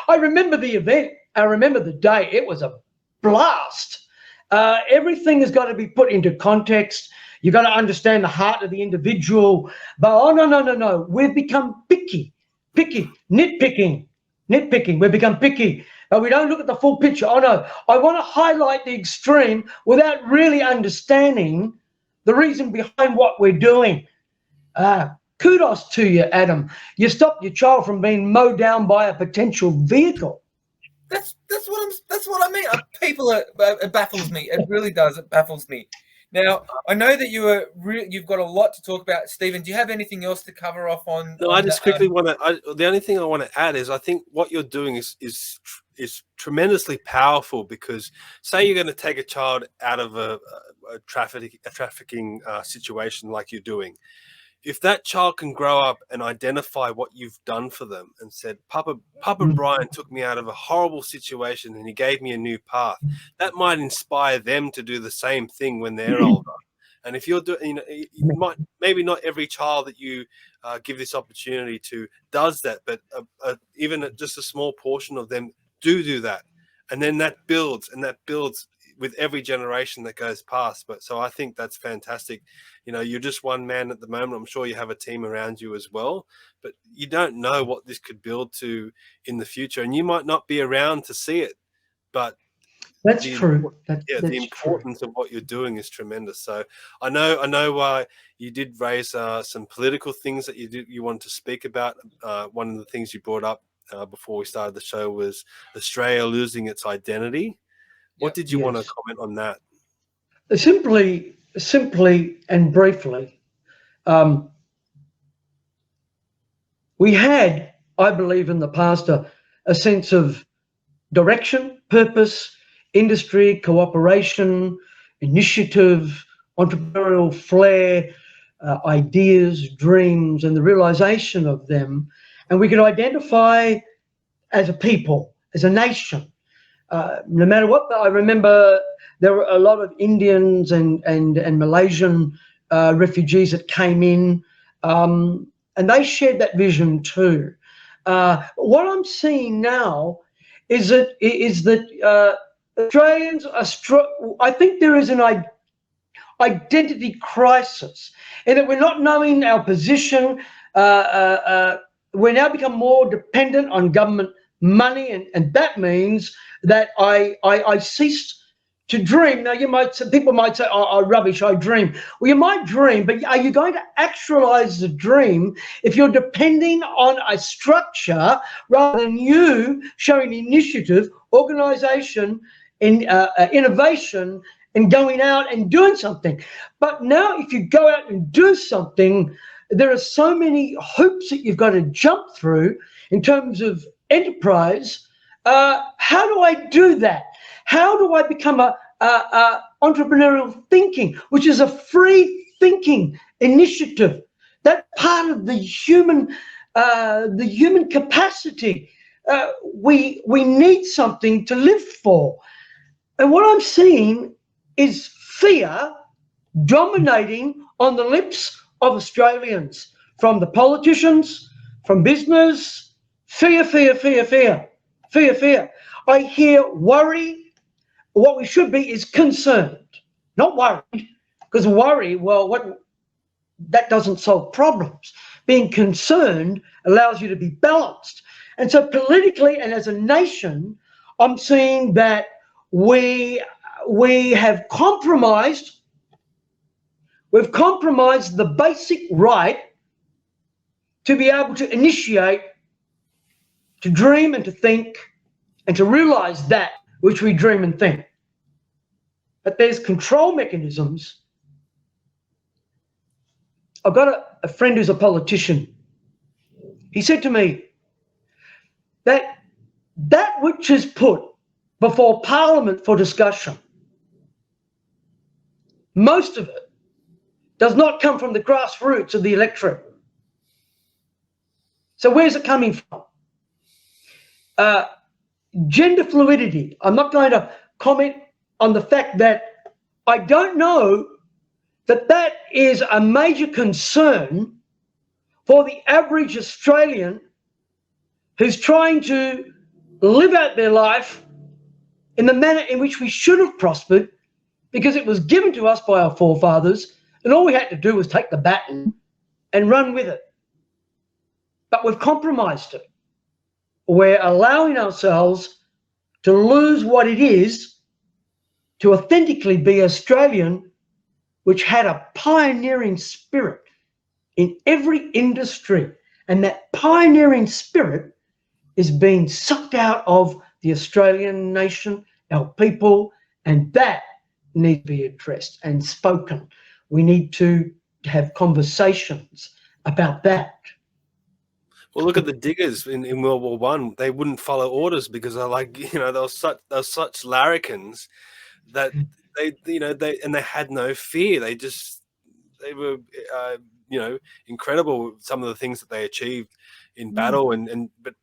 I remember the event. I remember the day. It was a blast. Everything has got to be put into context. You've got to understand the heart of the individual. But no. We've become picky, nitpicking. We've become picky. We don't look at the full picture. Oh no, I want to highlight the extreme without really understanding the reason behind what we're doing. Kudos to you, Adam. You stopped your child from being mowed down by a potential vehicle. That's what I mean. It baffles me. It really does. It baffles me. Now, I know that you've got a lot to talk about, Stephen. Do you have anything else to cover off on? No, I just quickly want to. The only thing I want to add is I think what you're doing is tremendously powerful, because say you're going to take a child out of a trafficking situation like you're doing. If that child can grow up and identify what you've done for them and said, Papa Brian took me out of a horrible situation and he gave me a new path, that might inspire them to do the same thing when they're older. And if you're doing, maybe not every child that you give this opportunity to does that, but even just a small portion of them do that. And then that builds with every generation that goes past. But so I think that's fantastic. You're just one man at the moment. I'm sure you have a team around you as well, but you don't know what this could build to in the future, and you might not be around to see it, but that's true. The importance of what you're doing is tremendous. So I know you did raise some political things that you wanted to speak about. One of the things you brought up before we started the show was Australia losing its identity. What did you want to comment on that? Simply and briefly, we had, I believe, in the past a sense of direction, purpose, industry, cooperation, initiative, entrepreneurial flair, ideas, dreams, and the realization of them. And we could identify as a people, as a nation. No matter what, I remember there were a lot of Indians and Malaysian refugees that came in, and they shared that vision too. What I'm seeing now is that Australians I think there is an identity crisis, in that we're not knowing our position. We're now become more dependent on government money, and that means that I ceased to dream. Now, people might say, oh, rubbish, I dream. Well, you might dream, but are you going to actualize the dream if you're depending on a structure rather than you showing initiative, organization, and innovation, and going out and doing something? But now if you go out and do something, there are so many hoops that you've got to jump through in terms of enterprise. How do I do that? How do I become a entrepreneurial thinking, which is a free thinking initiative? That part of the human capacity. We need something to live for. And what I'm seeing is fear dominating on the lips of Australians, from the politicians, from business. Fear. I hear worry. What we should be is concerned, not worried, because worry, that doesn't solve problems. Being concerned allows you to be balanced. And so politically and as a nation, I'm seeing that we have compromised. We've compromised the basic right to be able to initiate, to dream and to think, and to realize that which we dream and think. But there's control mechanisms. I've got a friend who's a politician. He said to me that which is put before Parliament for discussion, most of it does not come from the grassroots of the electorate. So where's it coming from? Gender fluidity. I'm not going to comment on the fact that I don't know that that is a major concern for the average Australian who's trying to live out their life in the manner in which we should have prospered, because it was given to us by our forefathers, and all we had to do was take the baton and run with it. But we've compromised it. We're allowing ourselves to lose what it is to authentically be Australian, which had a pioneering spirit in every industry. And that pioneering spirit is being sucked out of the Australian nation, our people, and that needs to be addressed and spoken. We need to have conversations about that. Well, look at the diggers in World War One. They wouldn't follow orders because they're like, they were such larrikins that they had no fear. They were incredible. Some of the things that they achieved in battle, but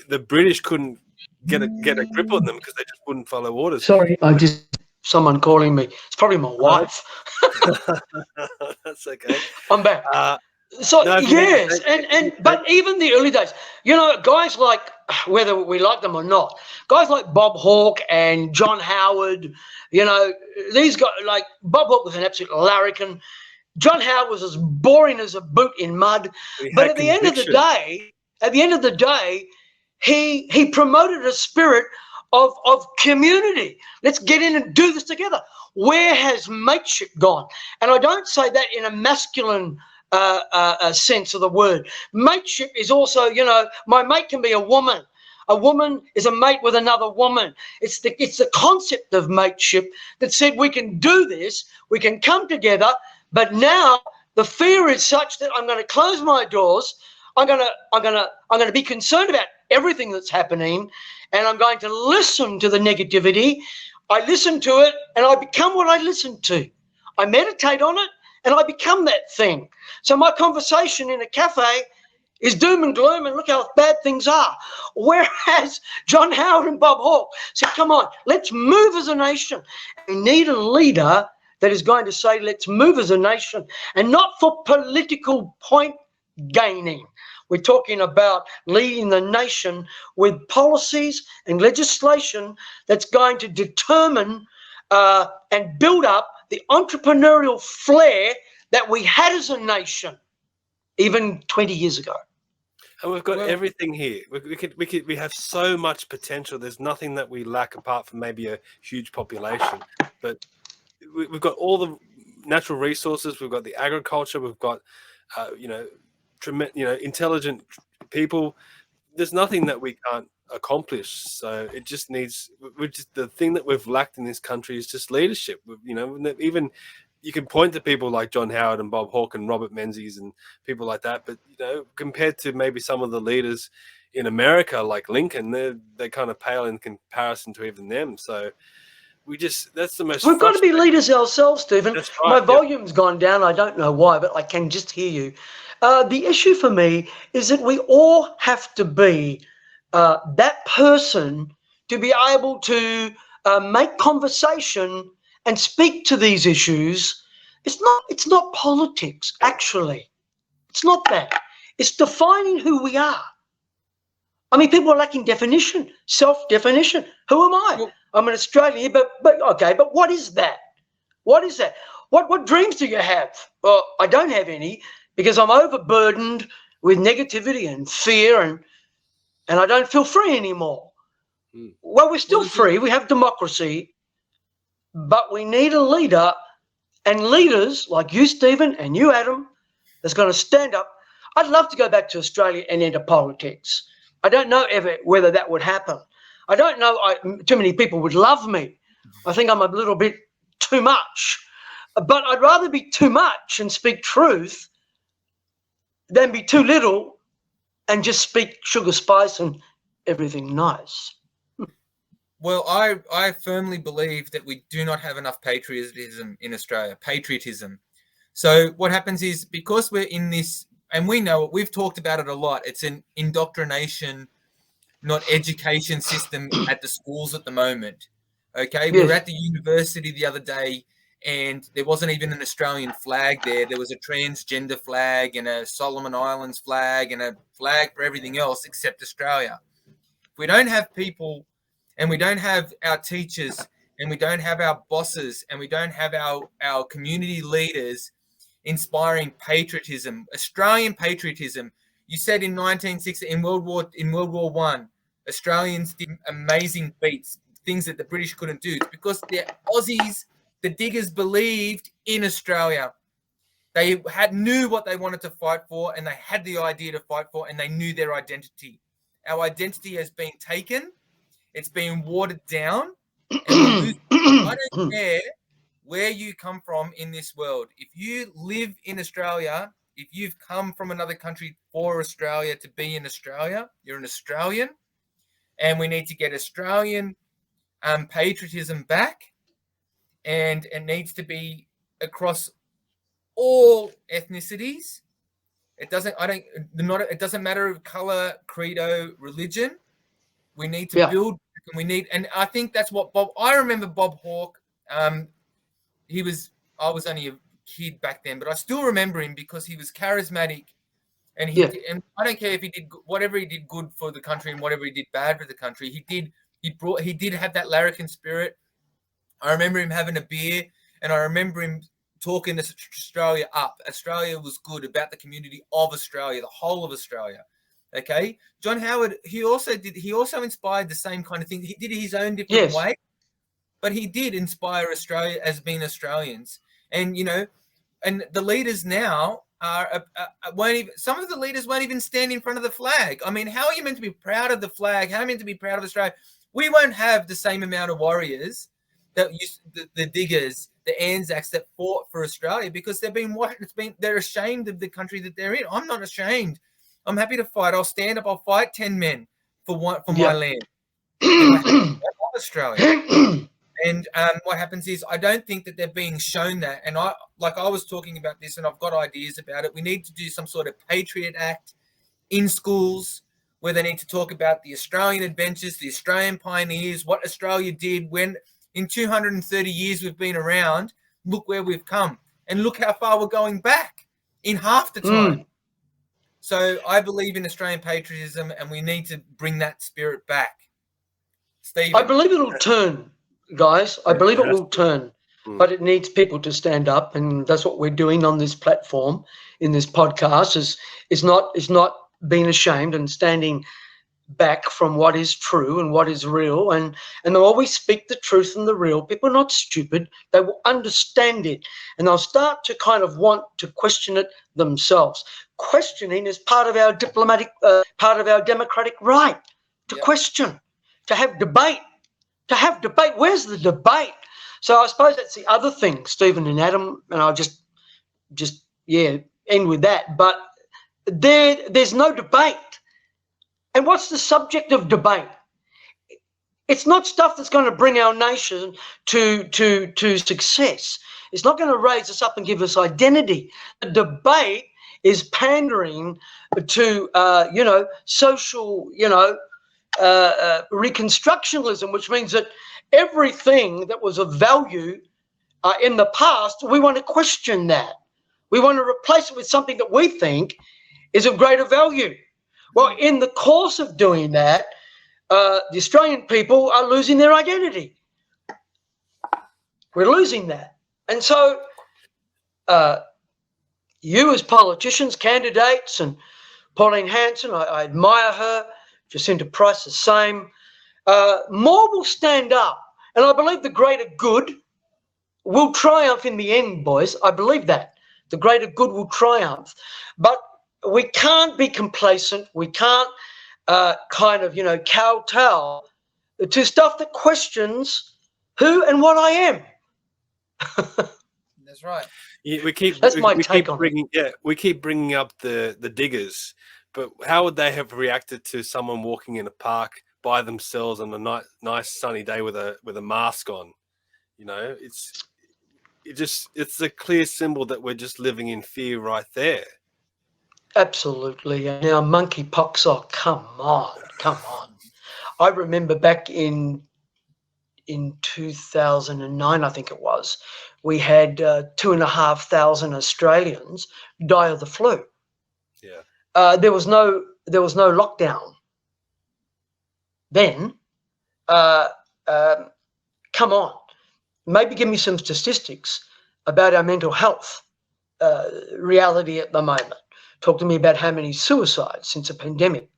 the British couldn't get a grip on them because they just wouldn't follow orders. Sorry, someone calling me. It's probably my wife. That's okay. I'm back. But even the early days, guys like, whether we like them or not, guys like Bob Hawke and John Howard, these guys, like Bob Hawke was an absolute larrikin. John Howard was as boring as a boot in mud. But at the end of the day, he promoted a spirit of community. Let's get in and do this together. Where has mateship gone? And I don't say that in a masculine sense of the word. Mateship is also, my mate can be a woman. A woman is a mate with another woman. It's the concept of mateship that said we can do this, we can come together, but now the fear is such that I'm going to close my doors. I'm going to be concerned about everything that's happening, and I'm going to listen to the negativity. I listen to it, and I become what I listen to. I meditate on it, and I become that thing. So my conversation in a cafe is doom and gloom and look how bad things are. Whereas John Howard and Bob Hawke said, come on, let's move as a nation. We need a leader that is going to say, let's move as a nation, and not for political point gaining. We're talking about leading the nation with policies and legislation that's going to determine and build up the entrepreneurial flair that we had as a nation even 20 years ago. And we've got everything here. We have so much potential. There's nothing that we lack apart from maybe a huge population. But we've got all the natural resources. We've got the agriculture. We've got, intelligent people. There's nothing that we can't accomplish. So it just needs. The thing that we've lacked in this country is just leadership. Even you can point to people like John Howard and Bob Hawke and Robert Menzies and people like that, but compared to maybe some of the leaders in America like Lincoln, they kind of pale in comparison to even them. So that's the most. We've got to be leaders ourselves, Stephen. Right, my volume's gone down. I don't know why, but I can just hear you. The issue for me is that we all have to be that person to be able to make conversation and speak to these issues. It's not politics, actually. It's not that. It's defining who we are. I mean, people are lacking definition, self-definition. Who am I? Well, I'm an Australian, but okay, but what is that? What is that? What dreams do you have? Well, I don't have any because I'm overburdened with negativity and fear and I don't feel free anymore. Well, we're still free. We have democracy. But we need a leader, and leaders like you, Stephen, and you, Adam, that's going to stand up. I'd love to go back to Australia and enter politics. I don't know ever whether that would happen. I don't know. Too many people would love me. I think I'm a little bit too much. But I'd rather be too much and speak truth than be too little and just speak sugar, spice, and everything nice. Well, I firmly believe that we do not have enough patriotism in Australia. Patriotism. So what happens is, because we're in this, and we know it, we've talked about it a lot, it's an indoctrination, not education system at the schools at the moment. Okay, we were at the university the other day, and there wasn't even an Australian flag there. There was a transgender flag and a Solomon Islands flag and a flag for everything else except Australia. If we don't have people, and we don't have our teachers, and we don't have our bosses, and we don't have our community leaders inspiring patriotism, Australian patriotism. You said in 1960, in World War One, Australians did amazing feats, things that the British couldn't do. It's because the Aussies, the diggers, believed in Australia. They knew what they wanted to fight for, and they had the idea to fight for, and they knew their identity. Our identity has been taken, it's been watered down, and we're losing. I don't care where you come from in this world. If you live in Australia, if you've come from another country for Australia to be in Australia, you're an Australian, and we need to get Australian patriotism back, and it needs to be across all ethnicities. It doesn't matter of color, credo, religion. We need to build, and I think that's what I remember Bob Hawke. I was only a kid back then, but I still remember him because he was charismatic, and and I don't care if he did whatever he did good for the country and whatever he did bad for the country. He did have that larrikin spirit. I remember him having a beer, and I remember him talking Australia up. Australia was good, about the community of Australia, the whole of Australia. Okay, John Howard. He also inspired the same kind of thing. He did his own different way. But he did inspire Australia as being Australians. And, and the leaders now some of the leaders won't even stand in front of the flag. I mean, how are you meant to be proud of the flag? How are you meant to be proud of Australia? We won't have the same amount of warriors that the diggers, the Anzacs that fought for Australia, because they're ashamed of the country that they're in. I'm not ashamed. I'm happy to fight. I'll stand up. I'll fight 10 men for my land. I love Australia. And what happens is, I don't think that they're being shown that. And I was talking about this, and I've got ideas about it. We need to do some sort of Patriot Act in schools, where they need to talk about the Australian adventures, the Australian pioneers, what Australia did when in 230 years we've been around. Look where we've come, and look how far we're going back in half the time. So I believe in Australian patriotism, and we need to bring that spirit back. Stephen. I believe it'll turn. Guys, I believe it will turn, but it needs people to stand up, and that's what we're doing on this platform, in this podcast, is not being ashamed and standing back from what is true and what is real, and the more we speak the truth and the real, people are not stupid. They will understand it, and they'll start to kind of want to question it themselves. Questioning is part of our democratic right to question, to have debate. Where's the debate? So I suppose that's the other thing, Stephen and Adam, and I'll just end with that. But there's no debate. And what's the subject of debate? It's not stuff that's going to bring our nation to success. It's not going to raise us up and give us identity. The debate is pandering to social reconstructionism, which means that everything that was of value in the past, we want to question that. We want to replace it with something that we think is of greater value. Well, in the course of doing that, the Australian people are losing their identity. We're losing that. And so you as politicians, candidates, and Pauline Hanson, I admire her, Jacinta Price the same. More will stand up, and I believe the greater good will triumph in the end, boys. I believe that. The greater good will triumph. But we can't be complacent. We can't kowtow to stuff that questions who and what I am. That's right. Yeah, we keep bringing up the diggers, but how would they have reacted to someone walking in a park by themselves on a nice sunny day with a mask on? it's a clear symbol that we're just living in fear right there. Absolutely. And now monkeypox, oh, come on. I remember back in 2009, I think it was, we had 2,500 Australians die of the flu. Yeah. There was no lockdown then. Come on, maybe give me some statistics about our mental health reality at the moment. Talk to me about how many suicides since a pandemic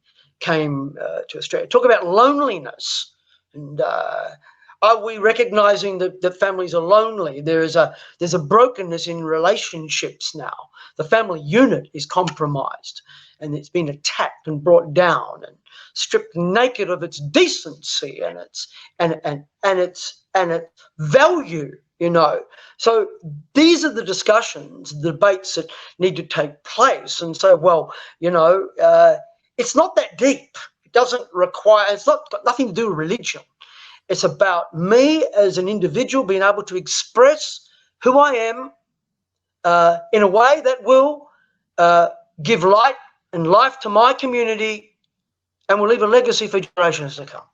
came to Australia. Talk about loneliness. And are we recognising that families are lonely? There's a brokenness in relationships now. The family unit is compromised, and it's been attacked and brought down and stripped naked of its decency and its value. So these are the discussions, the debates that need to take place. And so, it's not that deep. It doesn't require. It's got nothing to do with religion. It's about me as an individual being able to express who I am in a way that will give light and life to my community and will leave a legacy for generations to come.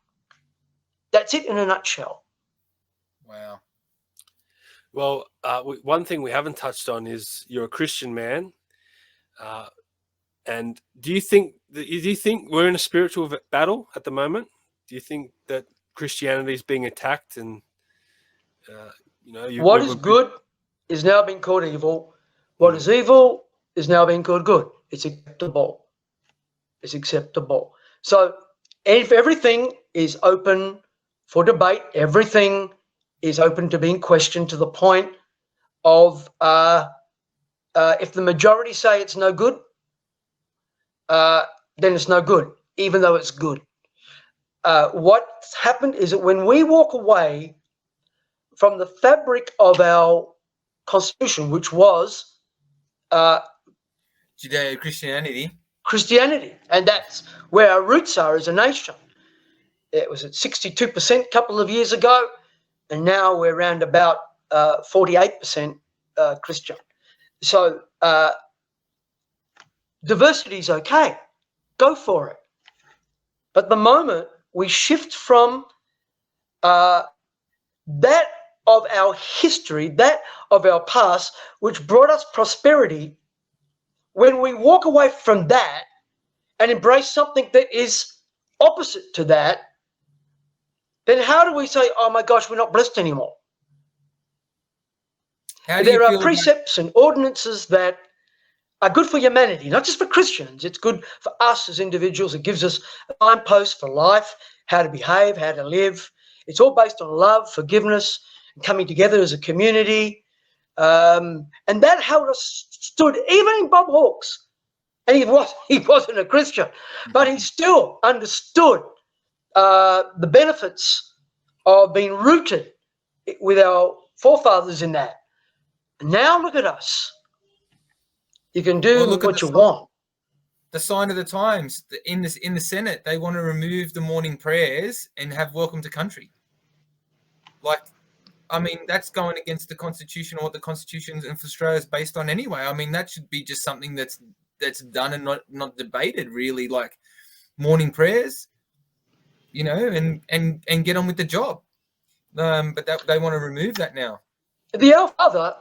That's it in a nutshell. Wow. Well, one thing we haven't touched on is you're a Christian man, and do you think we're in a spiritual battle at the moment? Do you think that Christianity is being attacked, and what is good is now being called evil? What is evil is now being called good. It's acceptable. So if everything is open for debate, everything is open to being questioned to the point of if the majority say it's no good, then it's no good, even though it's good. What's happened is that when we walk away from the fabric of our constitution, which was Judeo-Christianity, and that's where our roots are as a nation. It was at 62% a couple of years ago, and now we're around about 48% Christian. So diversity is okay. Go for it. But the moment we shift from that of our history, that of our past, which brought us prosperity, when we walk away from that and embrace something that is opposite to that, then how do we say, oh my gosh, we're not blessed anymore? There are precepts and ordinances that are good for humanity, not just for Christians. It's good for us as individuals. It gives us a signpost for life, how to behave, how to live. It's all based on love, forgiveness, and coming together as a community. And that held us stood, even in Bob Hawke's. And he wasn't a Christian, but he still understood the benefits of being rooted with our forefathers in that. Now look at us. You can do what you want. The sign of the times in the Senate, they want to remove the morning prayers and have welcome to country. That's going against the Constitution or what the Constitution of Australia is based on anyway. That should be just something that's done and not debated, really, like morning prayers, and get on with the job. But they want to remove that now. The Our Father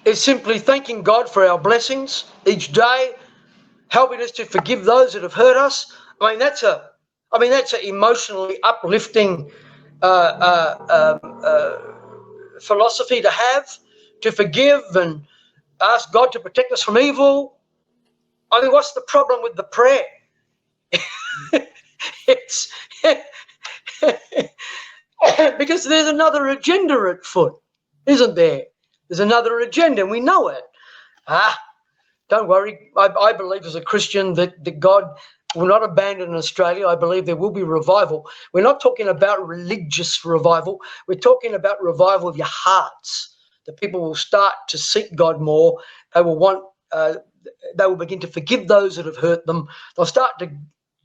is simply thanking God for our blessings each day, helping us to forgive those that have hurt us. That's an emotionally uplifting philosophy to have, to forgive and ask God to protect us from evil. What's the problem with the prayer? It's because there's another agenda at foot, isn't there? There's another agenda, and we know it. Don't worry. I believe as a Christian that God will not abandon Australia. I believe there will be revival. We're not talking about religious revival. We're talking about revival of your hearts. The people will start to seek God more. They will begin to forgive those that have hurt them. They'll start to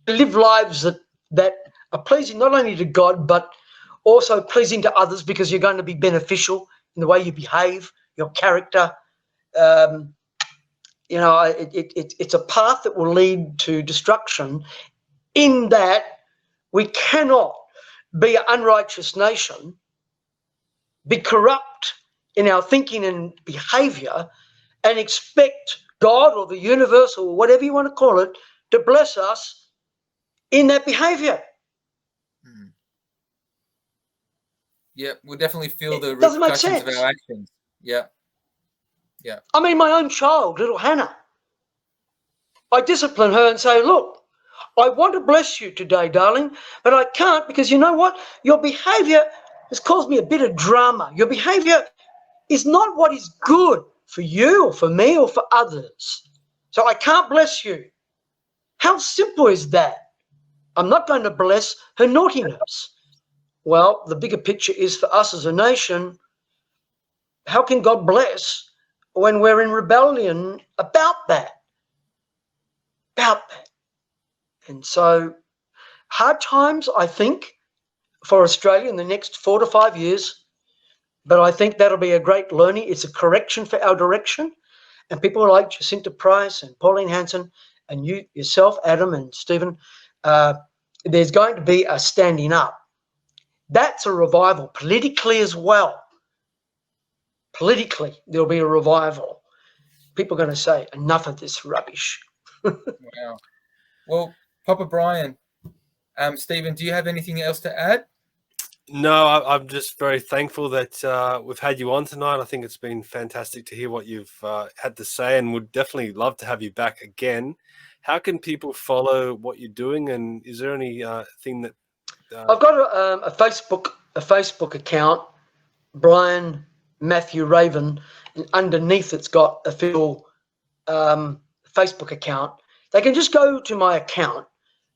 live lives that are pleasing not only to God, but also pleasing to others, because you're going to be beneficial in the way you behave your character. It's a path that will lead to destruction, in that we cannot be an unrighteous nation, be corrupt in our thinking and behaviour, and expect God or the universe or whatever you want to call it to bless us in that behaviour. Yeah, we'll definitely feel the doesn't make repercussions of sense. our actions. Yeah. I mean, my own child, little Hannah, I discipline her and say, look, I want to bless you today, darling, but I can't, because you know what? Your behaviour has caused me a bit of drama. Your behaviour is not what is good for you or for me or for others. So I can't bless you. How simple is that? I'm not going to bless her naughtiness. Well, the bigger picture is for us as a nation, how can God bless when we're in rebellion about that? And so hard times, I think, for Australia in the next 4 to 5 years, but I think that'll be a great learning. It's a correction for our direction. And people like Jacinta Price and Pauline Hanson and you, yourself, Adam and Stephen, there's going to be a standing up. That's a revival politically as well. Politically, there'll be a revival. People are going to say, enough of this rubbish. Wow. Well, Papa Brian, Stephen, do you have anything else to add? No, I'm just very thankful that we've had you on tonight. I think it's been fantastic to hear what you've had to say, and would definitely love to have you back again. How can people follow what you're doing, and is there any thing that I've got a Facebook account, Brian Matthew Raven, and underneath it's got a official Facebook account. They can just go to my account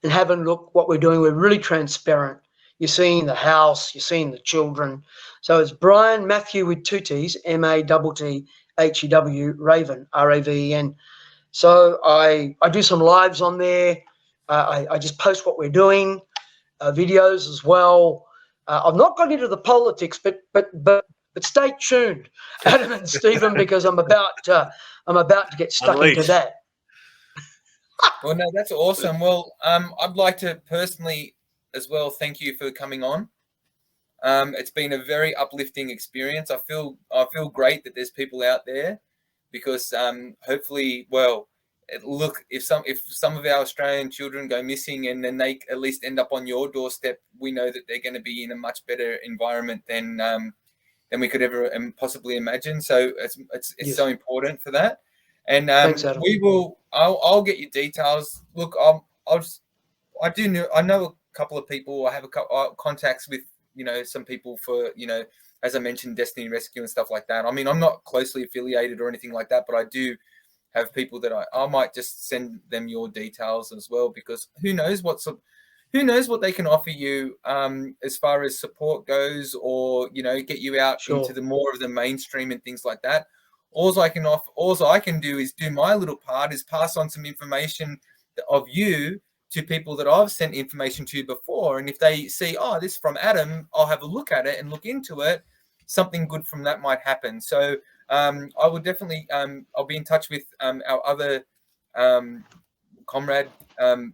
and have a look what we're doing. We're really transparent. You're seeing the house, you're seeing the children. So it's Brian Matthew with 2 T's, MATTHEW, Raven, RAVEN. So I do some lives on there. I just post what we're doing, videos as well. I've not got into the politics, but stay tuned, Adam and Stephen, because I'm about to get stuck into that. Well, no, that's awesome. Well, I'd like to personally as well thank you for coming on. It's been a very uplifting experience. I feel great that there's people out there, because hopefully, well, look, if some of our Australian children go missing and then they at least end up on your doorstep, we know that they're going to be in a much better environment than we could ever possibly imagine. So it's yes. So important for that. And thanks, Adam. I'll get your details. Look, I know a couple of people. I have a couple contacts with, some people for, as I mentioned, Destiny Rescue and stuff like that. I mean, I'm not closely affiliated or anything like that, but I do have people that I might just send them your details as well, because who knows what they can offer you as far as support goes, or get you out into the more of the mainstream and things like that. All I can do is do my little part, is pass on some information of you to people that I've sent information to before, and if they see, this is from Adam, I'll have a look at it and look into it. Something good from that might happen. So I will definitely I'll be in touch with our other comrade,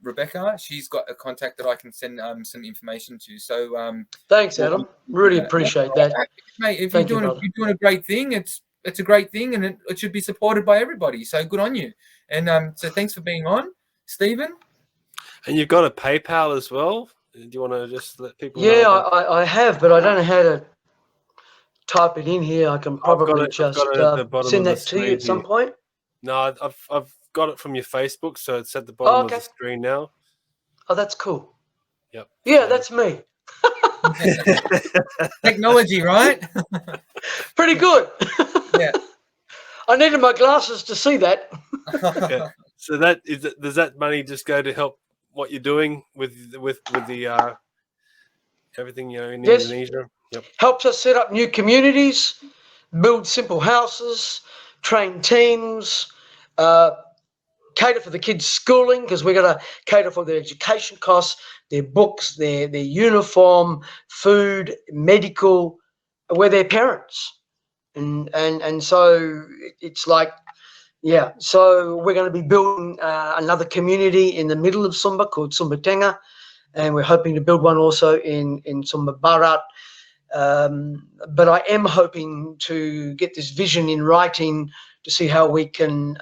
Rebecca. She's got a contact that I can send some information to. So thanks, Adam. Really appreciate that, mate. If you're doing a great thing, it's a great thing, and it should be supported by everybody. So good on you. And so thanks for being on, Stephen. And you've got a PayPal as well. Do you want to just let people know? Yeah, I have, but I don't know how to type it in here. I can probably just send that to you at some point. No, I've got it from your Facebook, so it's at the bottom of the screen now. Oh, that's cool. Yep. Yeah, that's me. Technology, right? Pretty good. Yeah. I needed my glasses to see that. Yeah. So does that money just go to help what you're doing with the everything in Indonesia? Yep. Helps us set up new communities, build simple houses, train teams, cater for the kids' schooling, because we've got to cater for their education costs, their books, their uniform, food, medical. We're their parents. And so it's like, yeah. So we're going to be building another community in the middle of Sumba called Sumba Tenga, and we're hoping to build one also in Sumba Barat. But I am hoping to get this vision in writing to see how we can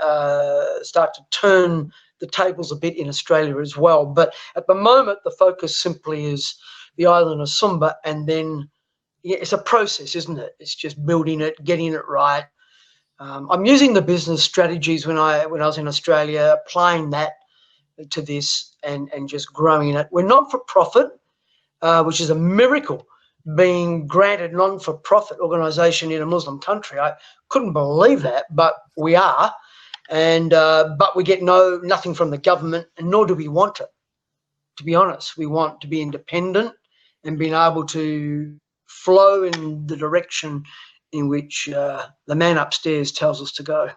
start to turn the tables a bit in Australia as well. But at the moment, the focus simply is the island of Sumba, and then it's a process, isn't it? It's just building it, getting it right. I'm using the business strategies when I was in Australia, applying that to this and just growing it. We're not for profit, which is a miracle, being granted non-for-profit organisation in a Muslim country. I couldn't believe that, but we are, and but we get nothing from the government, and nor do we want it. To be honest, we want to be independent and being able to flow in the direction in which the man upstairs tells us to go.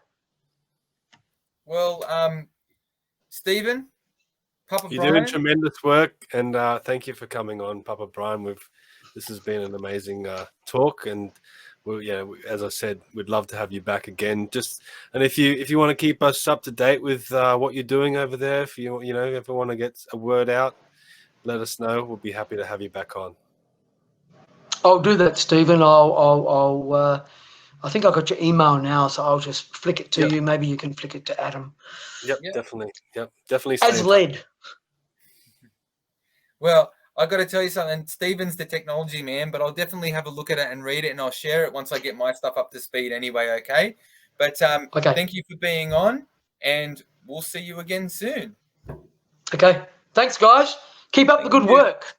Well, Stephen, Papa You're Brian, doing tremendous work, and thank you for coming on, Papa Brian. This has been an amazing talk, and as I said, we'd love to have you back again. And if you want to keep us up to date with what you're doing over there, if you want to get a word out, let us know. We'll be happy to have you back on. I'll do that, Stephen. I think I got your email now, so I'll just flick it to you. Maybe you can flick it to Adam. Yep. Definitely. Yep, definitely. As led. Well, I got to tell you something. Stephen's the technology man, but I'll definitely have a look at it and read it, and I'll share it once I get my stuff up to speed anyway, okay? But okay. Thank you for being on, and we'll see you again soon. Okay. Thanks, guys. Keep up the good work.